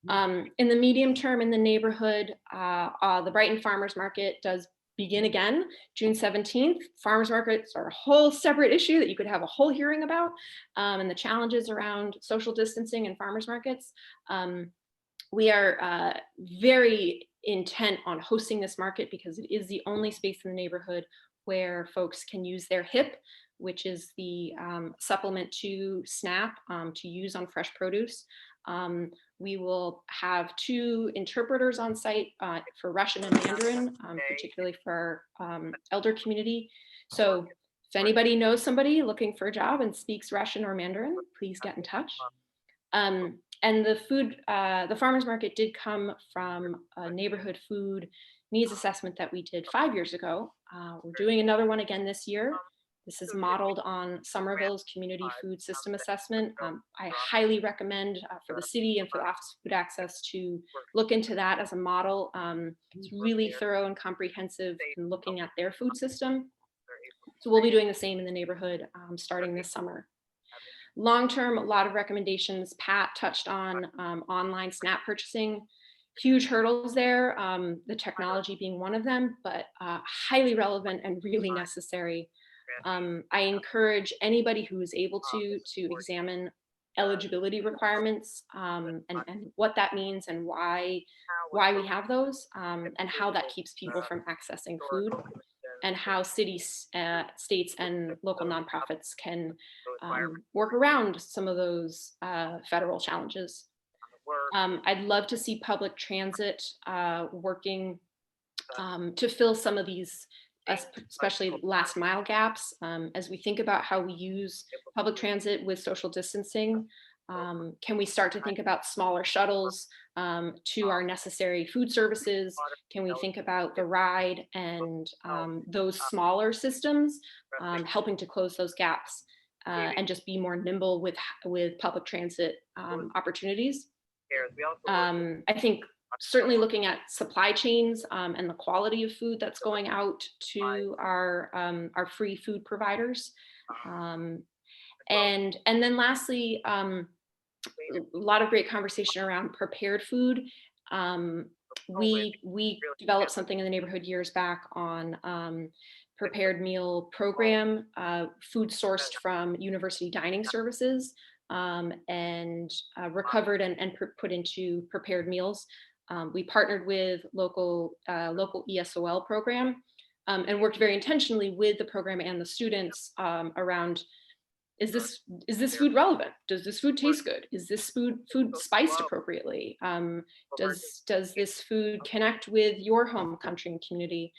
In the medium term, in the neighborhood, the Brighton Farmers Market does begin again, June 17th. Farmers markets are a whole separate issue that you could have a whole hearing about, and the challenges around social distancing and farmers markets. We are very intent on hosting this market because it is the only space in the neighborhood where folks can use their HIP, which is the supplement to SNAP to use on fresh produce. We will have 2 interpreters on site for Russian and Mandarin, particularly for our elder community. So if anybody knows somebody looking for a job and speaks Russian or Mandarin, please get in touch. And the farmers market did come from a neighborhood food needs assessment that we did 5 years ago. We're doing another one again this year. This is modeled on Somerville's community food system assessment. I highly recommend for the city and for the Office of Food Access to look into that as a model. It's really thorough and comprehensive in looking at their food system. So we'll be doing the same in the neighborhood starting this summer. Long-term, a lot of recommendations. Pat touched on online SNAP purchasing. Huge hurdles there, the technology being one of them, but highly relevant and really necessary. I encourage anybody who is able to examine eligibility requirements and what that means and why we have those, and how that keeps people from accessing food, and how cities, states, and local nonprofits can work around some of those federal challenges. I'd love to see public transit working to fill some of these, especially last mile gaps, as we think about how we use public transit with social distancing. Can we start to think about smaller shuttles to our necessary food services? Can we think about the ride and those smaller systems helping to close those gaps and just be more nimble with public transit opportunities? I think certainly looking at supply chains and the quality of food that's going out to our free food providers. And then lastly, a lot of great conversation around prepared food. We developed something in the neighborhood years back on prepared meal program, food sourced from university dining services, and recovered and put into prepared meals. We partnered with local ESOL program and worked very intentionally with the program and the students around is this food relevant? Does this food taste good? Is this food spiced appropriately? Does this food connect with your home country and community?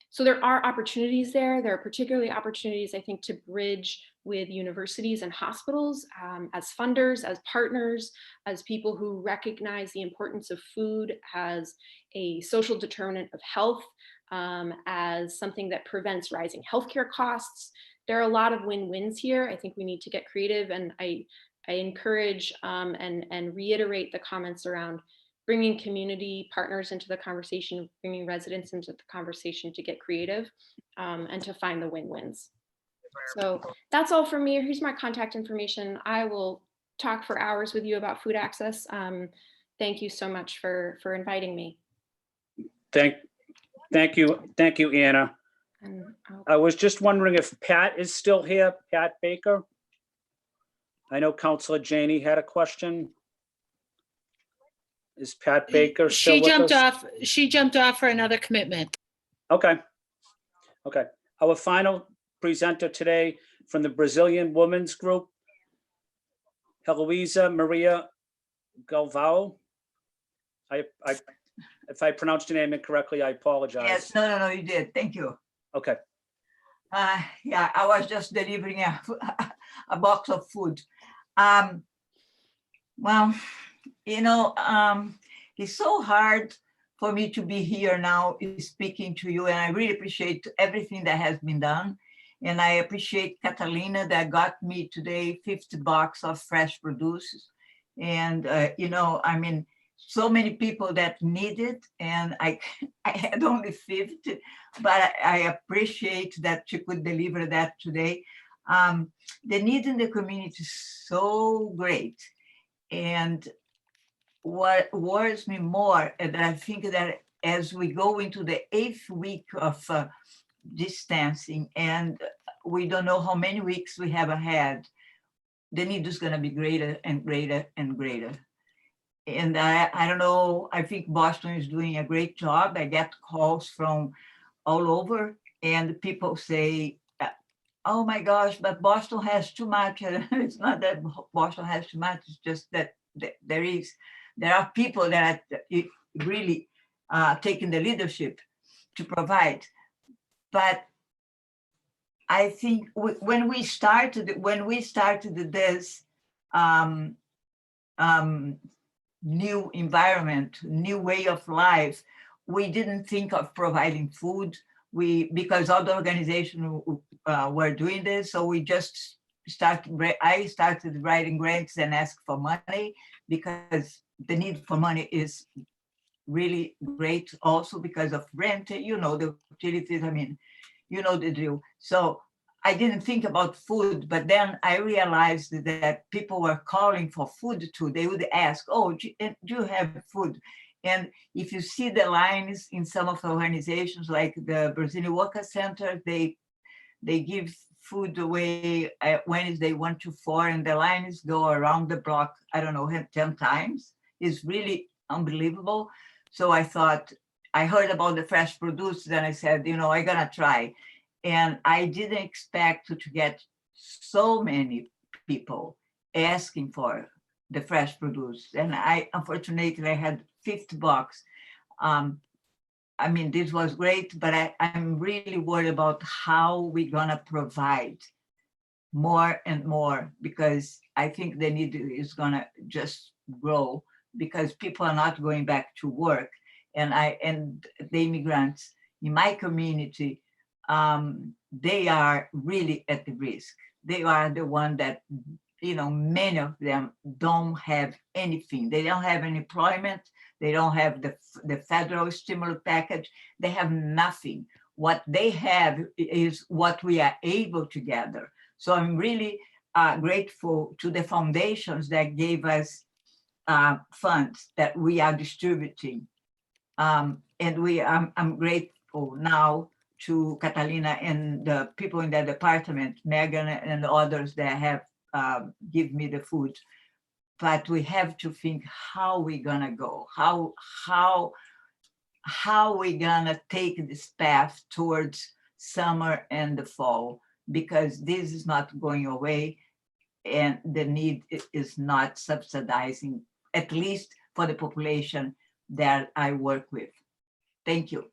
So there are opportunities there. There are particularly opportunities, I think, to bridge with universities and hospitals as funders, as partners, as people who recognize the importance of food as a social determinant of health, as something that prevents rising healthcare costs. There are a lot of win-wins here. I think we need to get creative, and I encourage and reiterate the comments around bringing community partners into the conversation, bringing residents into the conversation to get creative and to find the win-wins. So that's all from me. Here's my contact information. I will talk for hours with you about food access. Thank you so much for inviting me. Thank you, Anna. I was just wondering if Pat is still here, Pat Baker. I know Councilor Janey had a question. Is Pat Baker still with us? She jumped off for another commitment. Okay. Our final presenter today from the Brazilian Women's Group, Heloisa Maria Galvao. If I pronounced your name incorrectly, I apologize. Yes, no, you did. Thank you. Okay. Yeah, I was just delivering a box of food. Well, it's so hard for me to be here now speaking to you, and I really appreciate everything that has been done. And I appreciate Catalina that got me today 50 box of fresh produce. And, I mean, so many people that need it, and I had only 50, but I appreciate that you could deliver that today. The need in the community is so great. And what worries me more is that I think that as we go into the 8th week of distancing, and we don't know how many weeks we have ahead, the need is going to be greater and greater and greater. And I don't know, I think Boston is doing a great job. I get calls from all over, and people say, oh my gosh, but Boston has too much. It's not that Boston has too much, it's just that there are people that are really taking the leadership to provide. But I think when we started this new environment, new way of life, we didn't think of providing food. Because other organizations were doing this, so we just I started writing grants and asked for money, because the need for money is really great, also because of rent, the utilities, I mean, the drill. So I didn't think about food, but then I realized that people were calling for food too. They would ask, oh, do you have food? And if you see the lines in some of the organizations, like the Brazilian Worker Center, they give food away Wednesday 1 to 4, and the lines go around the block, I don't know, 10 times. It's really unbelievable. So I thought, I heard about the fresh produce, and I said, I'm gonna try. And I didn't expect to get so many people asking for the fresh produce. And unfortunately, I had 50 bucks. I mean, this was great, but I'm really worried about how we're gonna provide more and more, because I think the need is gonna just grow, because people are not going back to work. And the immigrants in my community, they are really at the risk. They are the one that, many of them don't have anything. They don't have any employment. They don't have the federal stimulus package. They have nothing. What they have is what we are able to gather. So I'm really grateful to the foundations that gave us funds that we are distributing. And I'm grateful now to Catalina and the people in the department, Megan and others that have give me the food. But we have to think how we're gonna go, how we're gonna take this path towards summer and the fall. because this is not going away and the need is not subsidizing, at least for the population that I work with. Thank you.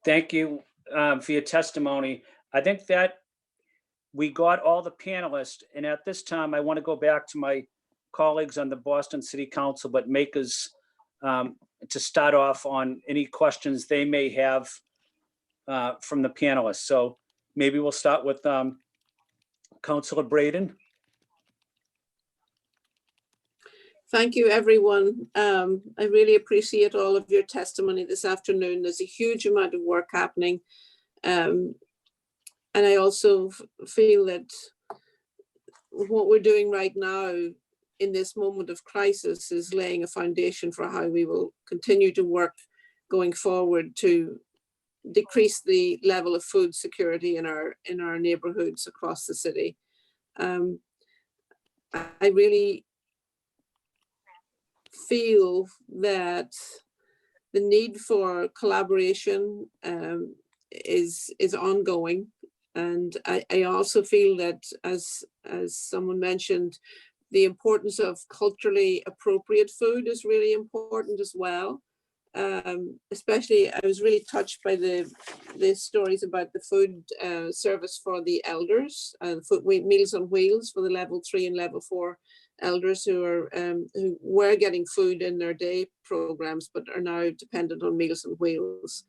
Thank you for your testimony. I think that we got all the panelists, and at this time, I want to go back to my colleagues on the Boston City Council, but makers to start off on any questions they may have from the panelists. So maybe we'll start with Councilor Braden. Thank you, everyone. I really appreciate all of your testimony this afternoon. There's a huge amount of work happening. And I also feel that what we're doing right now in this moment of crisis is laying a foundation for how we will continue to work going forward to decrease the level of food security in our neighborhoods across the city. I really feel that the need for collaboration is ongoing, and I also feel that, as someone mentioned, the importance of culturally appropriate food is really important as well. Especially, I was really touched by the stories about the food service for the elders, Meals on Wheels for the level 3 and level 4 elders who were getting food in their day programs, but are now dependent on Meals on Wheels.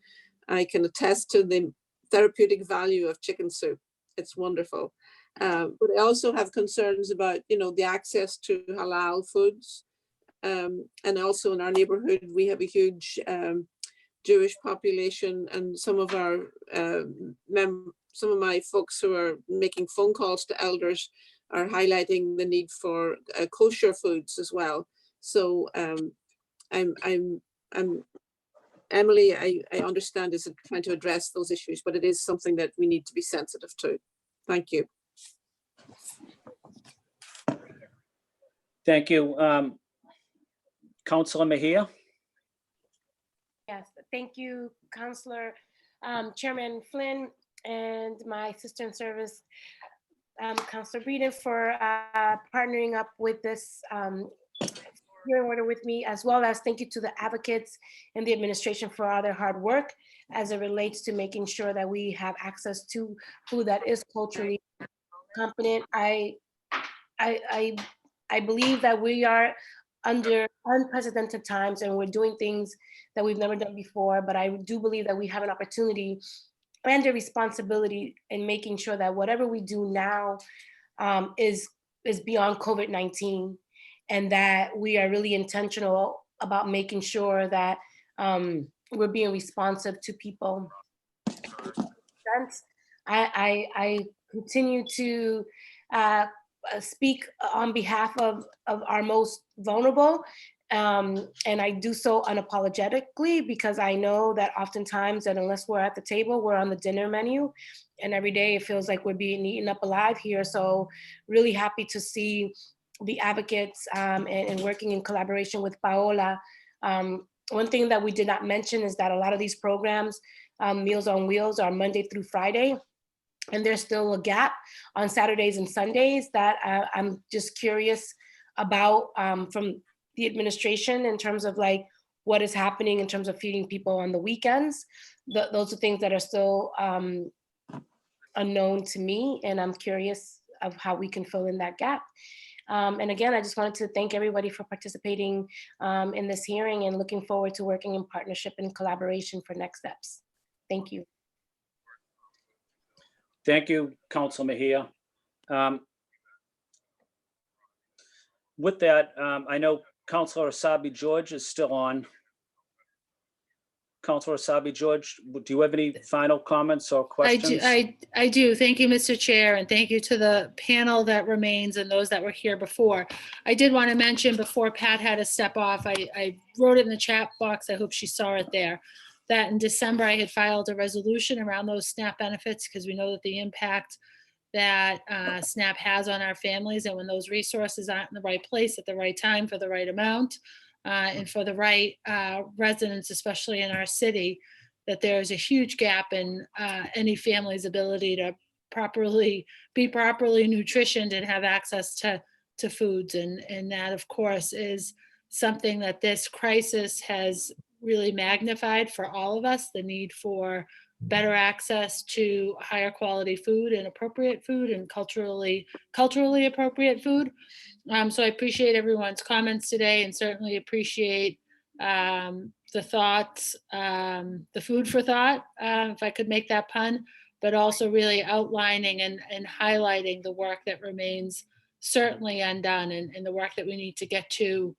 I can attest to the therapeutic value of chicken soup. It's wonderful. But I also have concerns about, the access to halal foods. And also in our neighborhood, we have a huge Jewish population, and some of my folks who are making phone calls to elders are highlighting the need for kosher foods as well. So Emily, I understand, is trying to address those issues, but it is something that we need to be sensitive to. Thank you. Thank you. Councilor Mejia. Yes, thank you, Councilor, Chairman Flynn, and my sister in service, Councilor Breeden, for partnering up with this hearing order with me, as well as thank you to the advocates and the administration for all their hard work as it relates to making sure that we have access to food that is culturally competent. I believe that we are under unprecedented times and we're doing things that we've never done before, but I do believe that we have an opportunity and a responsibility in making sure that whatever we do now is beyond COVID-19, and that we are really intentional about making sure that we're being responsive to people. I continue to speak on behalf of our most vulnerable, and I do so unapologetically, because I know that oftentimes that unless we're at the table, we're on the dinner menu, and every day it feels like we're being eaten up alive here. So really happy to see the advocates and working in collaboration with Paola. One thing that we did not mention is that a lot of these programs, Meals on Wheels, are Monday through Friday. And there's still a gap on Saturdays and Sundays that I'm just curious about from the administration in terms of like what is happening in terms of feeding people on the weekends. Those are things that are still unknown to me, and I'm curious of how we can fill in that gap. And again, I just wanted to thank everybody for participating in this hearing, and looking forward to working in partnership and collaboration for next steps. Thank you. Thank you, Councilor Mejia. With that, I know Councilor Asabi George is still on. Councilor Asabi George, do you have any final comments or questions? I do. Thank you, Mr. Chair, and thank you to the panel that remains and those that were here before. I did want to mention before Pat had to step off, I wrote it in the chat box, I hope she saw it there, that in December I had filed a resolution around those SNAP benefits, because we know that the impact that SNAP has on our families, and when those resources aren't in the right place at the right time for the right amount and for the right residents, especially in our city, that there's a huge gap in any family's ability to be properly nutritioned and have access to foods. And that, of course, is something that this crisis has really magnified for all of us, the need for better access to higher quality food and appropriate food and culturally appropriate food. So I appreciate everyone's comments today, and certainly appreciate the thoughts, the food for thought, if I could make that pun, but also really outlining and highlighting the work that remains certainly undone, and the work that we need to get to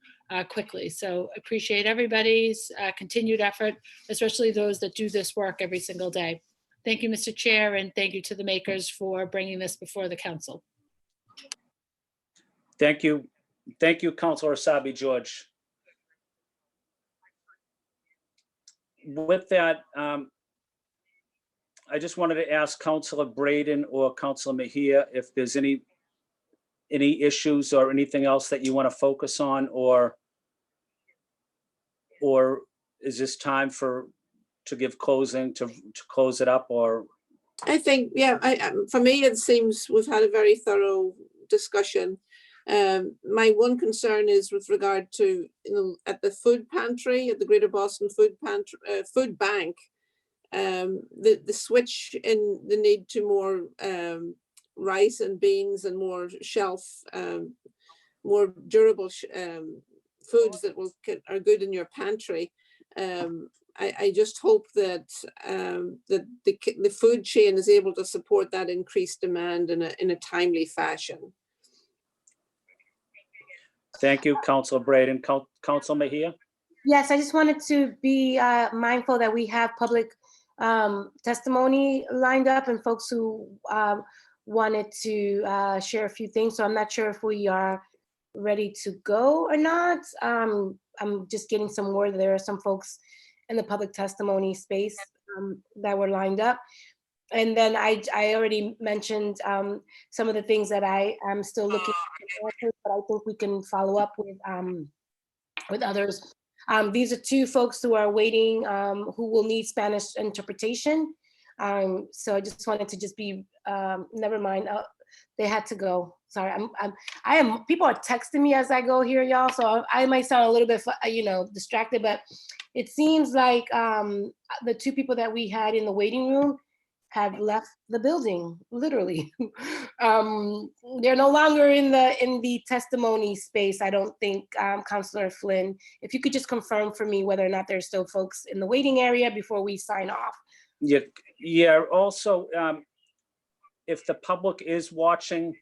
quickly. So appreciate everybody's continued effort, especially those that do this work every single day. Thank you, Mr. Chair, and thank you to the makers for bringing this before the council. Thank you. Thank you, Councilor Asabi George. With that, I just wanted to ask Councilor Braden or Councilor Mejia if there's any issues or anything else that you want to focus on, or is this time to give closing, to close it up? Or I think, yeah, for me, it seems we've had a very thorough discussion. My one concern is with regard to, at the food pantry, at the Greater Boston Food Bank, the switch in the need to more rice and beans and more shelf, more durable foods that are good in your pantry. I just hope that that the food chain is able to support that increased demand in a timely fashion. Thank you, Councilor Braden. Councilor Mejia? Yes, I just wanted to be mindful that we have public testimony lined up and folks who wanted to share a few things. So I'm not sure if we are ready to go or not. I'm just getting some word. There are some folks in the public testimony space that were lined up. And then I already mentioned some of the things that I am still looking at, but I think we can follow up with others. These are two folks who are waiting, who will need Spanish interpretation. So I just wanted to just be, never mind, they had to go. Sorry, people are texting me as I go here, y'all. So I might sound a little bit, distracted, but it seems like the two people that we had in the waiting room have left the building, literally. They're no longer in the testimony space, I don't think, Councilor Flynn. If you could just confirm for me whether or not there's still folks in the waiting area before we sign off. Yeah. Also, if the public is watching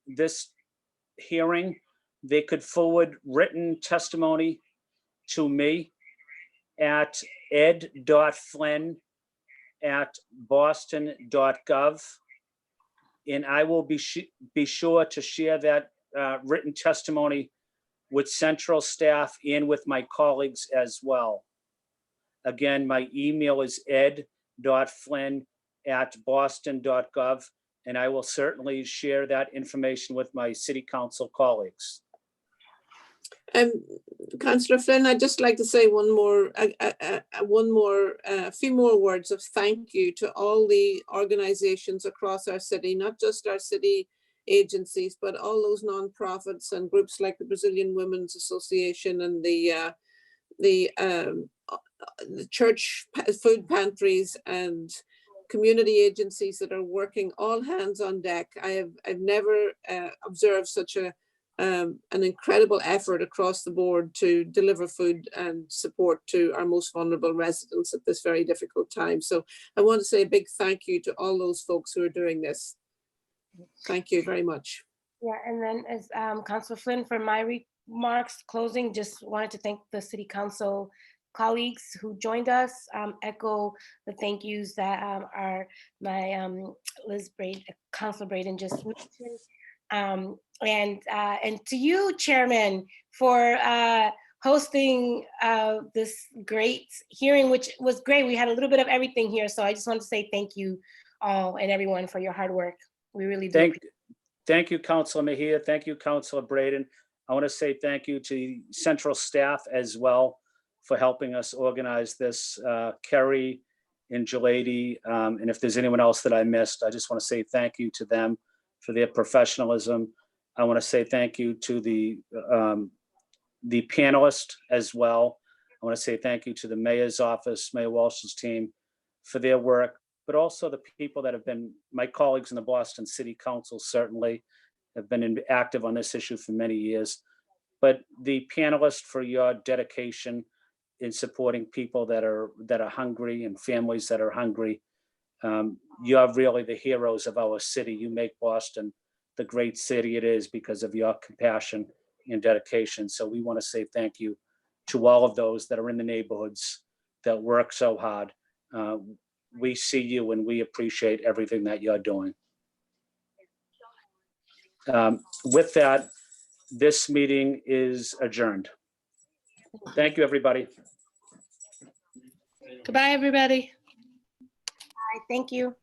this hearing, they could forward written testimony to me at ed.flynn@boston.gov, and I will be sure to share that written testimony with central staff and with my colleagues as well. Again, my email is ed.flynn@boston.gov, and I will certainly share that information with my city council colleagues. Councillor Flynn, I'd just like to say a few more words of thank you to all the organizations across our city, not just our city agencies, but all those nonprofits and groups like the Brazilian Women's Association and the church food pantries and community agencies that are working all hands on deck. I've never observed such an incredible effort across the board to deliver food and support to our most vulnerable residents at this very difficult time. So I want to say a big thank you to all those folks who are doing this. Thank you very much. Yeah, and then as Councilor Flynn, for my remarks closing, just wanted to thank the City Council colleagues who joined us, echo the thank yous that are my Councilor Braden just mentioned. And to you, Chairman, for hosting this great hearing, which was great. We had a little bit of everything here. So I just want to say thank you all and everyone for your hard work. We really do. Thank you, Councilor Mejia. Thank you, Councilor Braden. I want to say thank you to central staff as well for helping us organize this. Kerry and Jalady, and if there's anyone else that I missed, I just want to say thank you to them for their professionalism. I want to say thank you to the panelists as well. I want to say thank you to the mayor's office, Mayor Walsh's team for their work, but also the people that have been, my colleagues in the Boston City Council certainly have been active on this issue for many years. But the panelists for your dedication in supporting people that are hungry and families that are hungry. You're really the heroes of our city. You make Boston the great city it is because of your compassion and dedication. So we want to say thank you to all of those that are in the neighborhoods that work so hard. We see you and we appreciate everything that you're doing. With that, this meeting is adjourned. Thank you, everybody. Goodbye, everybody. Bye, thank you.